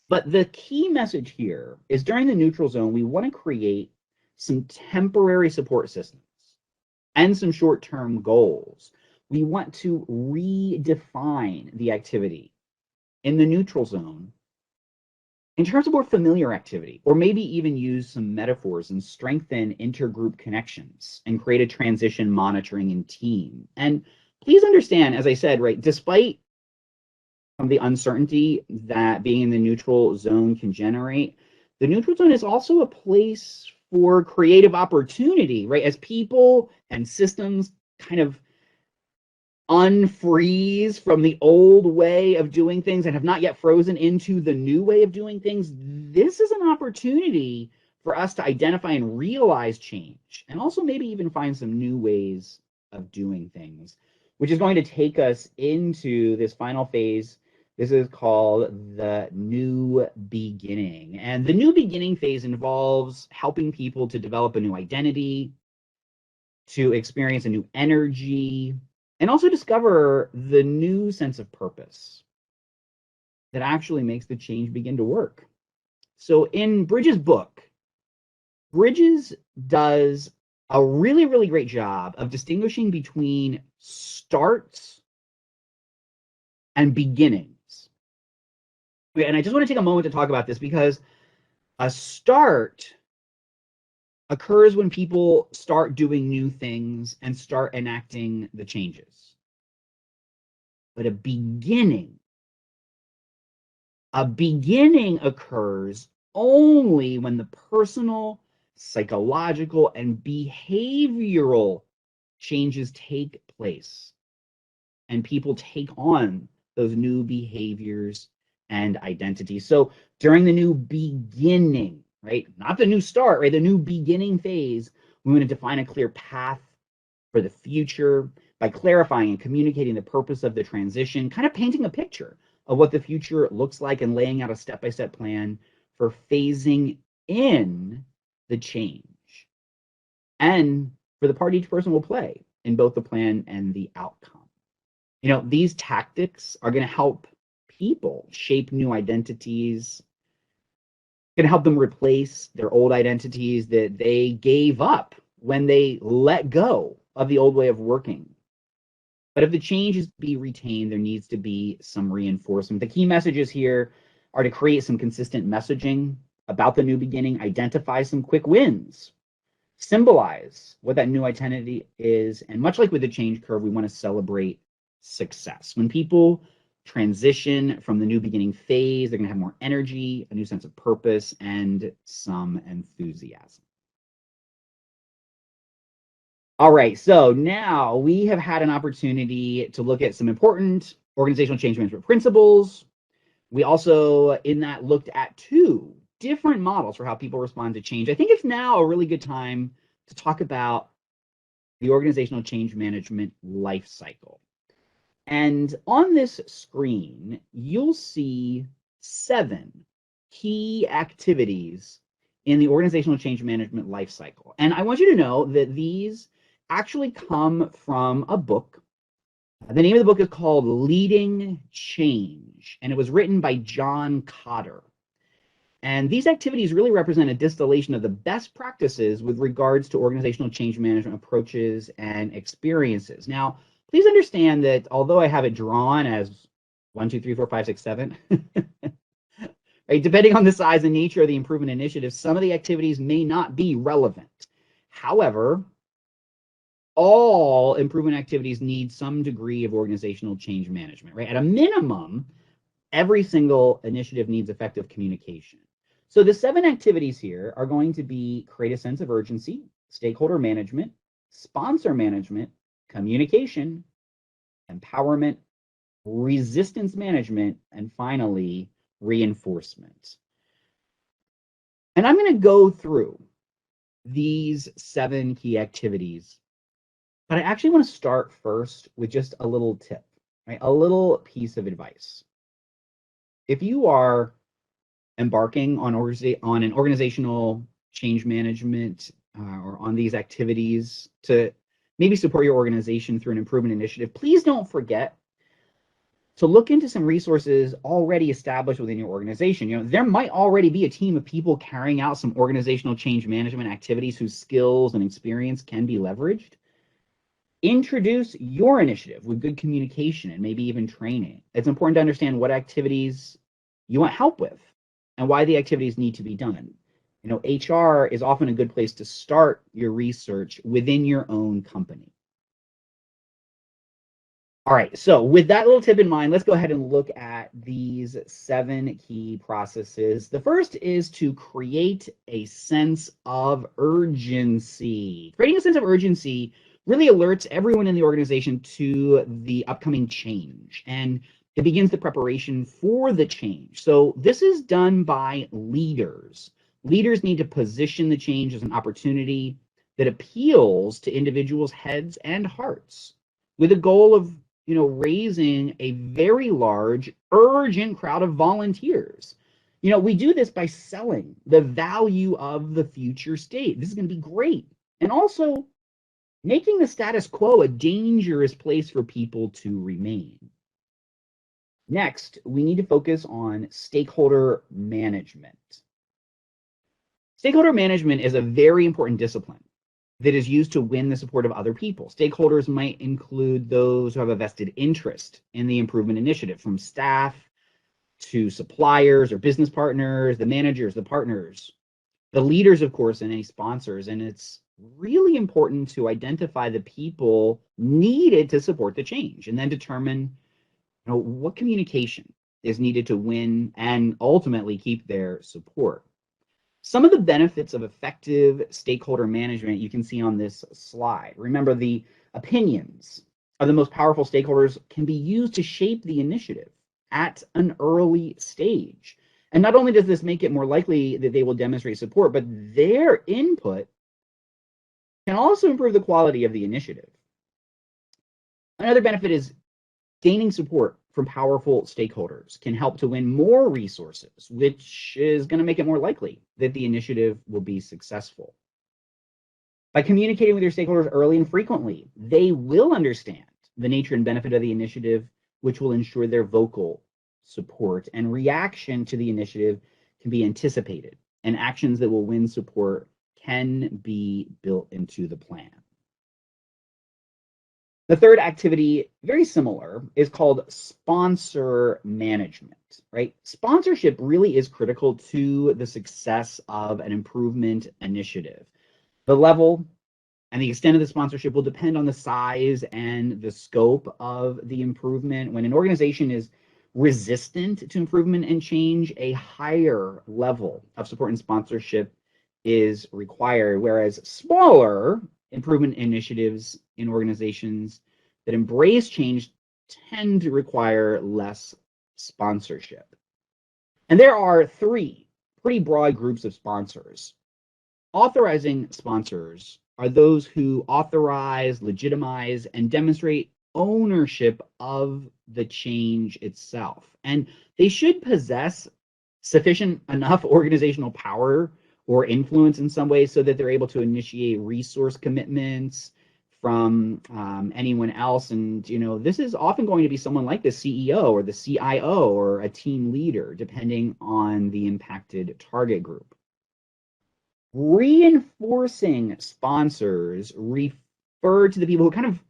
A: But the key message here is during the neutral zone, we want to create some temporary support systems and some short-term goals. We want to redefine the activity in the neutral zone in terms of more familiar activity, or maybe even use some metaphors and strengthen intergroup connections and create a transition monitoring and team. And please understand, as I said, right, despite the uncertainty that being in the neutral zone can generate, the neutral zone is also a place for creative opportunity, right? As people and systems kind of unfreeze from the old way of doing things and have not yet frozen into the new way of doing things, this is an opportunity for us to identify and realize change and also maybe even find some new ways of doing things, which is going to take us into this final phase. This is called the new beginning. And the new beginning phase involves helping people to develop a new identity, to experience a new energy, and also discover the new sense of purpose that actually makes the change begin to work. So in Bridges' book, Bridges does a really, really great job of distinguishing between starts and beginnings. And I just want to take a moment to talk about this because A start occurs when people start doing new things and start enacting the changes. But a beginning occurs only when the personal, psychological, and behavioral changes take place and people take on those new behaviors and identities. So during the new beginning, right, not the new start, right, the new beginning phase, we want to define a clear path for the future by clarifying and communicating the purpose of the transition, kind of painting a picture of what the future looks like and laying out a step-by-step plan for phasing in the change and for the part each person will play in both the plan and the outcome. These tactics are going to help people shape new identities, going to help them replace their old identities that they gave up when they let go of the old way of working. But if the change is to be retained, there needs to be some reinforcement. The key messages here are to create some consistent messaging about the new beginning, identify some quick wins, symbolize what that new identity is, and much like with the change curve, we want to celebrate success. When people transition from the new beginning phase, they're going to have more energy, a new sense of purpose, and some enthusiasm. All right, so now we have had an opportunity to look at some important organizational change management principles. We also, in that, looked at two different models for how people respond to change. I think it's now a really good time to talk about the organizational change management life cycle. And on this screen, you'll see 7 key activities in the organizational change management life cycle. And I want you to know that these actually come from a book. The name of the book is called Leading Change, and it was written by John Kotter. And these activities really represent a distillation of the best practices with regards to organizational change management approaches and experiences. Now, please understand that although I have it drawn as 1, 2, 3, 4, 5, 6, 7, right, depending on the size and nature of the improvement initiative, some of the activities may not be relevant. However, all improvement activities need some degree of organizational change management, right? At a minimum, every single initiative needs effective communication. So the 7 activities here are going to be create a sense of urgency, stakeholder management, sponsor management, communication, empowerment, resistance management, and finally, reinforcement. And I'm going to go through these 7 key activities, but I actually want to start first with just a little tip, right? A little piece of advice. If you are embarking on an organizational change management or on these activities to maybe support your organization through an improvement initiative, please don't forget to look into some resources already established within your organization. There might already be a team of people carrying out some organizational change management activities whose skills and experience can be leveraged. Introduce your initiative with good communication and maybe even training. It's important to understand what activities you want help with and why the activities need to be done. HR is often a good place to start your research within your own company. All right, so with that little tip in mind, let's go ahead and look at these 7 key processes. The first is to create a sense of urgency. Creating a sense of urgency really alerts everyone in the organization to the upcoming change, and it begins the preparation for the change. So this is done by leaders. Leaders need to position the change as an opportunity that appeals to individuals' heads and hearts with a goal of raising a very large, urgent crowd of volunteers. We do this by selling the value of the future state. This is going to be great. And also making the status quo a dangerous place for people to remain. Next, we need to focus on stakeholder management. Stakeholder management is a very important discipline that is used to win the support of other people. Stakeholders might include those who have a vested interest in the improvement initiative, from staff to suppliers or business partners, the managers, the partners, the leaders, of course, and any sponsors. And it's really important to identify the people needed to support the change and then determine, what communication is needed to win and ultimately keep their support. Some of the benefits of effective stakeholder management you can see on this slide. Remember, the opinions of the most powerful stakeholders can be used to shape the initiative at an early stage. And not only does this make it more likely that they will demonstrate support, but their input can also improve the quality of the initiative. Another benefit is gaining support from powerful stakeholders can help to win more resources, which is going to make it more likely that the initiative will be successful. By communicating with your stakeholders early and frequently, they will understand the nature and benefit of the initiative, which will ensure their vocal support and reaction to the initiative can be anticipated, and actions that will win support can be built into the plan. The third activity, very similar, is called sponsor management, right? Sponsorship really is critical to the success of an improvement initiative. The level and the extent of the sponsorship will depend on the size and the scope of the improvement. When an organization is resistant to improvement and change, a higher level of support and sponsorship is required, whereas smaller improvement initiatives in organizations that embrace change tend to require less sponsorship. And there are three pretty broad groups of sponsors. Authorizing sponsors are those who authorize, legitimize, and demonstrate ownership of the change itself. And they should possess sufficient enough organizational power or influence in some way so that they're able to initiate resource commitments from anyone else. And, this is often going to be someone like the CEO or the CIO or a team leader, depending on the impacted target group. Reinforcing sponsors refer to the people who kind of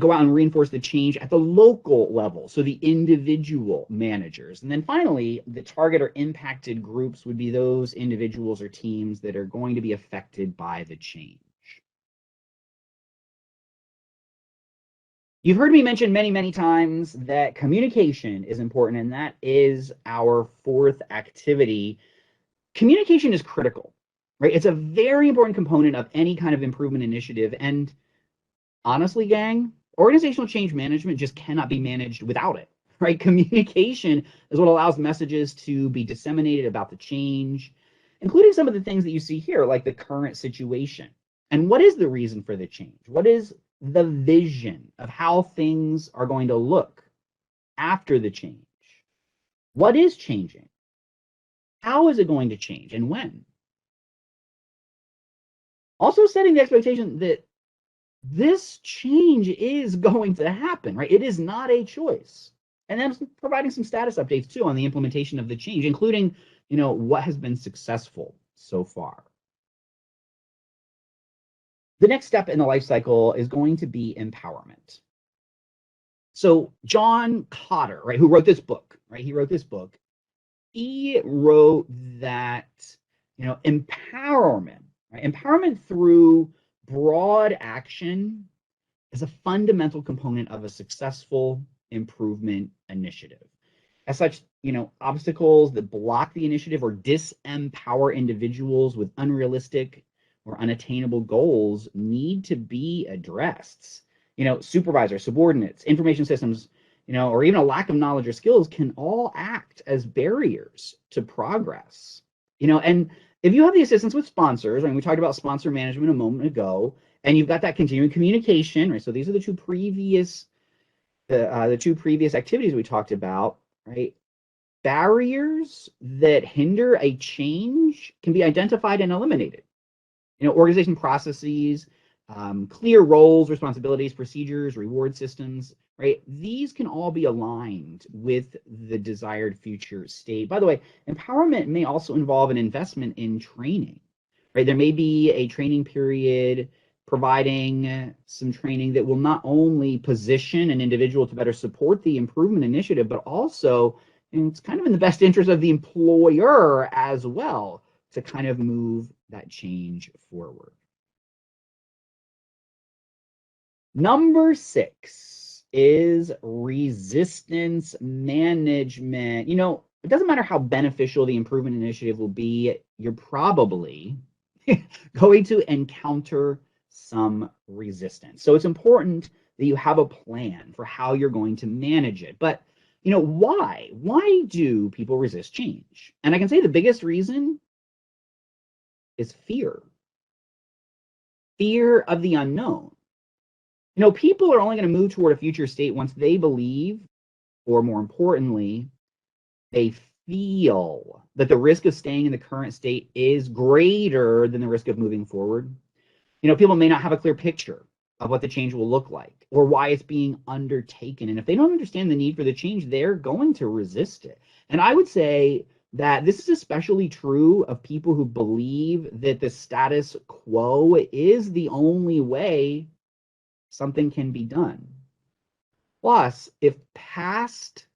A: go out and reinforce the change at the local level, so the individual managers. And then finally, the target or impacted groups would be those individuals or teams that are going to be affected by the change. You've heard me mention many, many times that communication is important, and that is our fourth activity. Communication is critical, right? It's a very important component of any kind of improvement initiative. And honestly, gang, organizational change management just cannot be managed without it, right? Communication is what allows messages to be disseminated about the change, including some of the things that you see here, like the current situation. And what is the reason for the change? What is the vision of how things are going to look after the change? What is changing? How is it going to change and when? Also setting the expectation that this change is going to happen, right? It is not a choice. And then providing some status updates too on the implementation of the change, including, what has been successful so far. The next step in the life cycle is going to be empowerment. So John Kotter, right, who wrote this book, right? He wrote this book. He wrote that, empowerment, right? Empowerment through broad action is a fundamental component of a successful improvement initiative. As such, obstacles that block the initiative or disempower individuals with unrealistic or unattainable goals need to be addressed. Supervisors, subordinates, information systems, or even a lack of knowledge or skills can all act as barriers to progress. And if you have the assistance with sponsors, and we talked about sponsor management a moment ago, and you've got that continuing communication, right? So these are the two previous activities we talked about, right? Barriers that hinder a change can be identified and eliminated. Organization processes, clear roles, responsibilities, procedures, reward systems, right? These can all be aligned with the desired future state. By the way, empowerment may also involve an investment in training, right? There may be a training period providing some training that will not only position an individual to better support the improvement initiative, but also And it's kind of in the best interest of the employer as well to kind of move that change forward. Number 6 is resistance management. It doesn't matter how beneficial the improvement initiative will be, you're probably going to encounter some resistance. So it's important that you have a plan for how you're going to manage it. But why? Why do people resist change? And I can say the biggest reason is fear. Fear of the unknown. People are only going to move toward a future state once they believe, or more importantly, they feel that the risk of staying in the current state is greater than the risk of moving forward. People may not have a clear picture of what the change will look like or why it's being undertaken. And if they don't understand the need for the change, they're going to resist it. And I would say that this is especially true of people who believe that the status quo is the only way something can be done. Plus, if past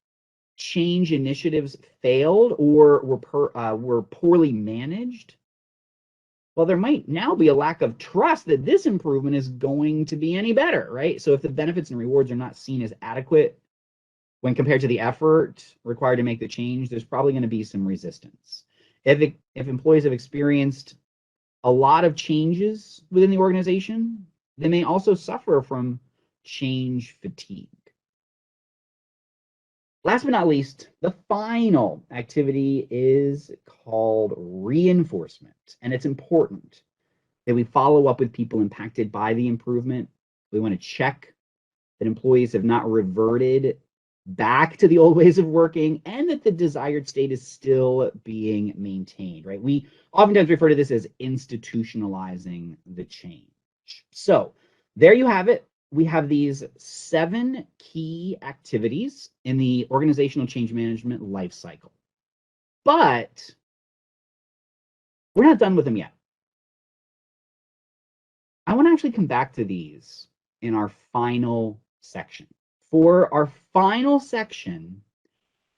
A: change initiatives failed or were poorly managed, well, there might now be a lack of trust that this improvement is going to be any better, right? So if the benefits and rewards are not seen as adequate when compared to the effort required to make the change, there's probably going to be some resistance. If employees have experienced a lot of changes within the organization, they may also suffer from change fatigue. Last but not least, the final activity is called reinforcement, and it's important that we follow up with people impacted by the improvement. We want to check that employees have not reverted back to the old ways of working and that the desired state is still being maintained, right? We oftentimes refer to this as institutionalizing the change. So there you have it. We have these 7 key activities in the organizational change management life cycle. But we're not done with them yet. I want to actually come back to these in our final section. For our final section,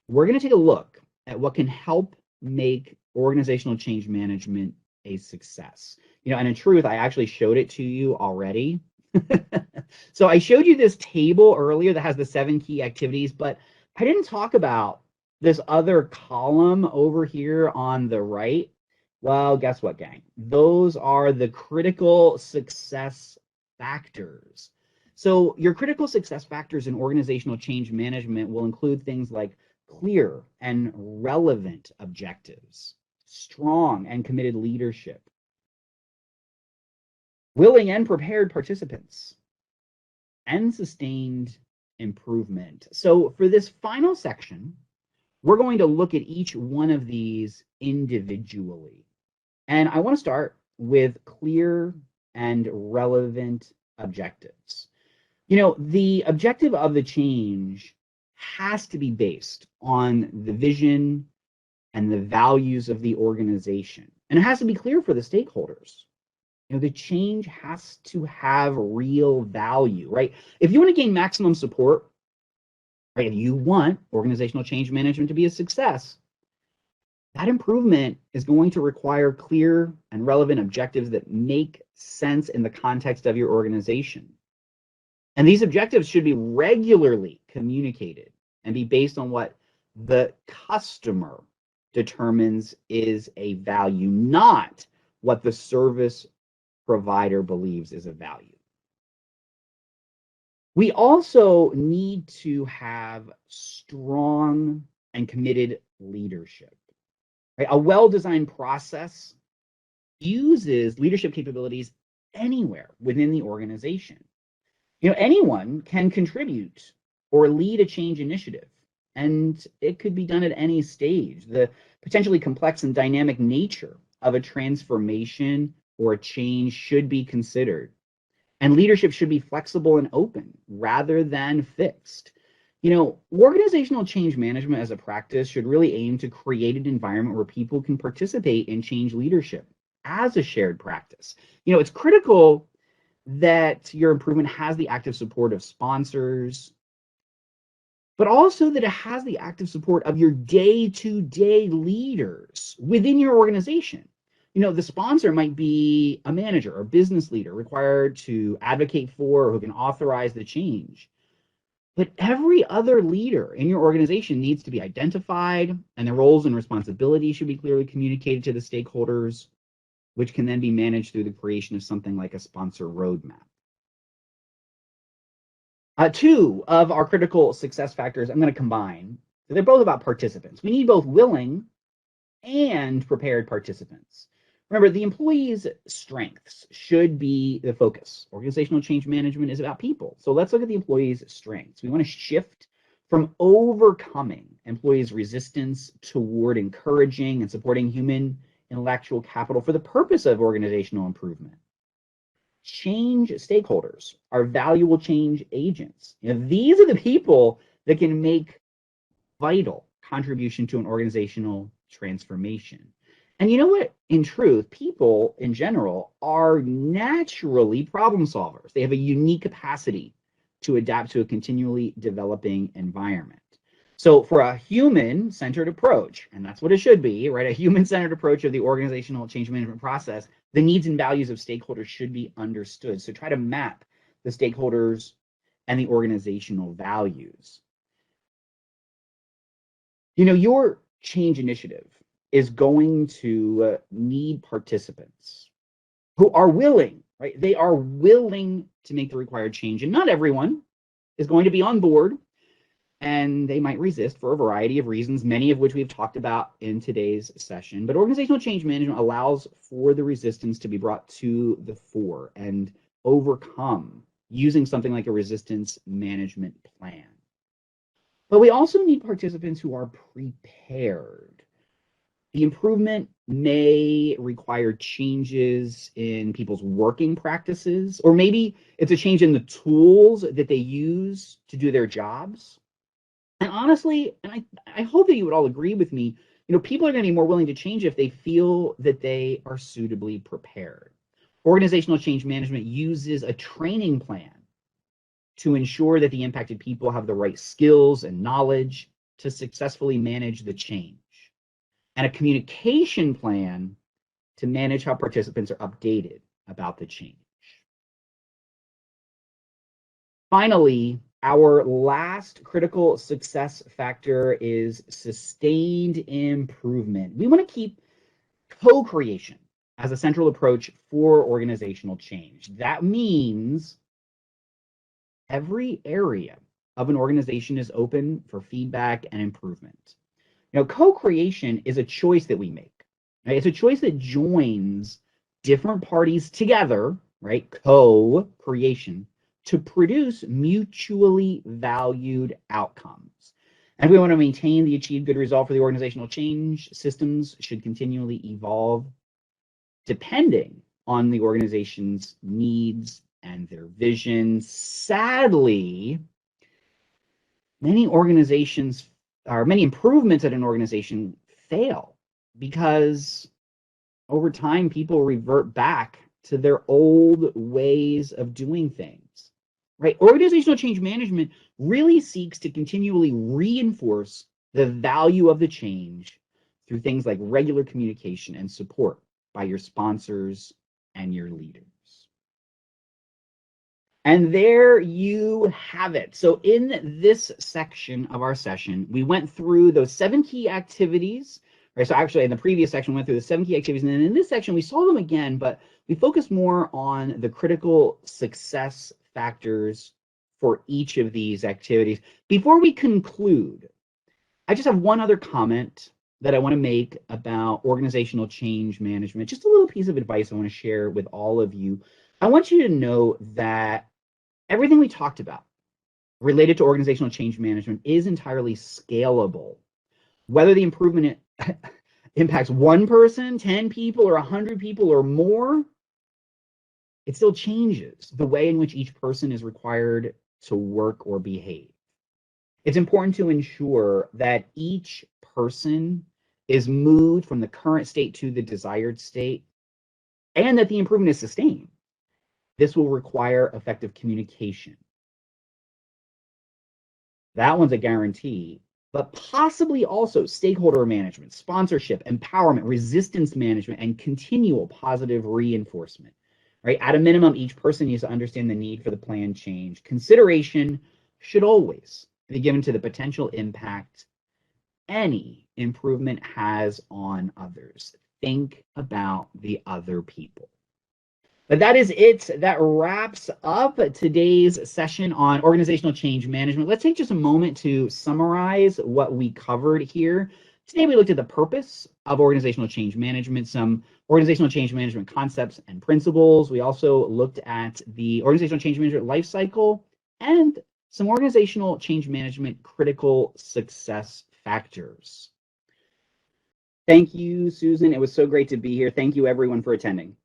A: we're going to take a look at what can help make organizational change management a success. And in truth, I actually showed it to you already. So I showed you this table earlier that has the 7 key activities, but I didn't talk about this other column over here on the right. Well, guess what, gang? Those are the critical success factors. So your critical success factors in organizational change management will include things like clear and relevant objectives, strong and committed leadership, willing and prepared participants, and sustained improvement. So for this final section, we're going to look at each one of these individually. And I want to start with clear and relevant objectives. The objective of the change has to be based on the vision and the values of the organization. And it has to be clear for the stakeholders. The change has to have real value, right? If you want to gain maximum support, right, if you want organizational change management to be a success, that improvement is going to require clear and relevant objectives that make sense in the context of your organization. And these objectives should be regularly communicated and be based on what the customer determines is a value, not what the service provider believes is a value. We also need to have strong and committed leadership. Right? A well-designed process uses leadership capabilities anywhere within the organization. Anyone can contribute or lead a change initiative, and it could be done at any stage. The potentially complex and dynamic nature of a transformation or a change should be considered. And leadership should be flexible and open rather than fixed. Organizational change management as a practice should really aim to create an environment where people can participate in change leadership as a shared practice. It's critical that your improvement has the active support of sponsors, but also that it has the active support of your day-to-day leaders within your organization. The sponsor might be a manager or business leader required to advocate for or who can authorize the change. But every other leader in your organization needs to be identified, and their roles and responsibilities should be clearly communicated to the stakeholders, which can then be managed through the creation of something like a sponsor roadmap. Two of our critical success factors I'm going to combine. They're both about participants. We need both willing and prepared participants. Remember, the employee's strengths should be the focus. Organizational change management is about people. So let's look at the employee's strengths. We want to shift from overcoming employees' resistance toward encouraging and supporting human intellectual capital for the purpose of organizational improvement. Change stakeholders are valuable change agents. These are the people that can make vital contribution to an organizational transformation. And you know what? In truth, people in general are naturally problem solvers. They have a unique capacity to adapt to a continually developing environment. So for a human-centered approach, and that's what it should be, right? A human-centered approach of the organizational change management process, the needs and values of stakeholders should be understood. So try to map the stakeholders and the organizational values. Your change initiative is going to need participants who are willing, right? They are willing to make the required change. And not everyone is going to be on board, and they might resist for a variety of reasons, many of which we've talked about in today's session. But organizational change management allows for the resistance to be brought to the fore and overcome using something like a resistance management plan. But we also need participants who are prepared. The improvement may require changes in people's working practices, or maybe it's a change in the tools that they use to do their jobs. And honestly, and I hope that you would all agree with me, people are going to be more willing to change if they feel that they are suitably prepared. Organizational change management uses a training plan to ensure that the impacted people have the right skills and knowledge to successfully manage the change, and a communication plan to manage how participants are updated about the change. Finally, our last critical success factor is sustained improvement. We want to keep co-creation as a central approach for organizational change. That means every area of an organization is open for feedback and improvement. Co-creation is a choice that we make. Right? It's a choice that joins different parties together, right? Co-creation to produce mutually valued outcomes. And if we want to maintain the achieved good result for the organizational change, systems should continually evolve depending on the organization's needs and their vision. Sadly, many organizations or many improvements at an organization fail because over time people revert back to their old ways of doing things, right? Organizational change management really seeks to continually reinforce the value of the change through things like regular communication and support by your sponsors and your leaders. And there you have it. So in this section of our session, we went through those 7 key activities. Right? So actually in the previous section, we went through the 7 key activities. And then in this section, we saw them again, but we focused more on the critical success factors for each of these activities. Before we conclude, I just have one other comment that I want to make about organizational change management. Just a little piece of advice I want to share with all of you. I want you to know that everything we talked about related to organizational change management is entirely scalable. Whether the improvement impacts 1 person, 10 people, or 100 people or more, it still changes the way in which each person is required to work or behave. It's important to ensure that each person is moved from the current state to the desired state, and that the improvement is sustained. This will require effective communication. That one's a guarantee. But possibly also stakeholder management, sponsorship, empowerment, resistance management, and continual positive reinforcement. Right? At a minimum, each person needs to understand the need for the plan change. Consideration should always be given to the potential impact any improvement has on others. Think about the other people. But that is it. That wraps up today's session on organizational change management. Let's take just a moment to summarize what we covered here. Today, we looked at the purpose of organizational change management, some organizational change management concepts and principles. We also looked at the organizational change management life cycle and some organizational change management critical success factors. Thank you, Susan. It was so great to be here. Thank you, everyone, for attending.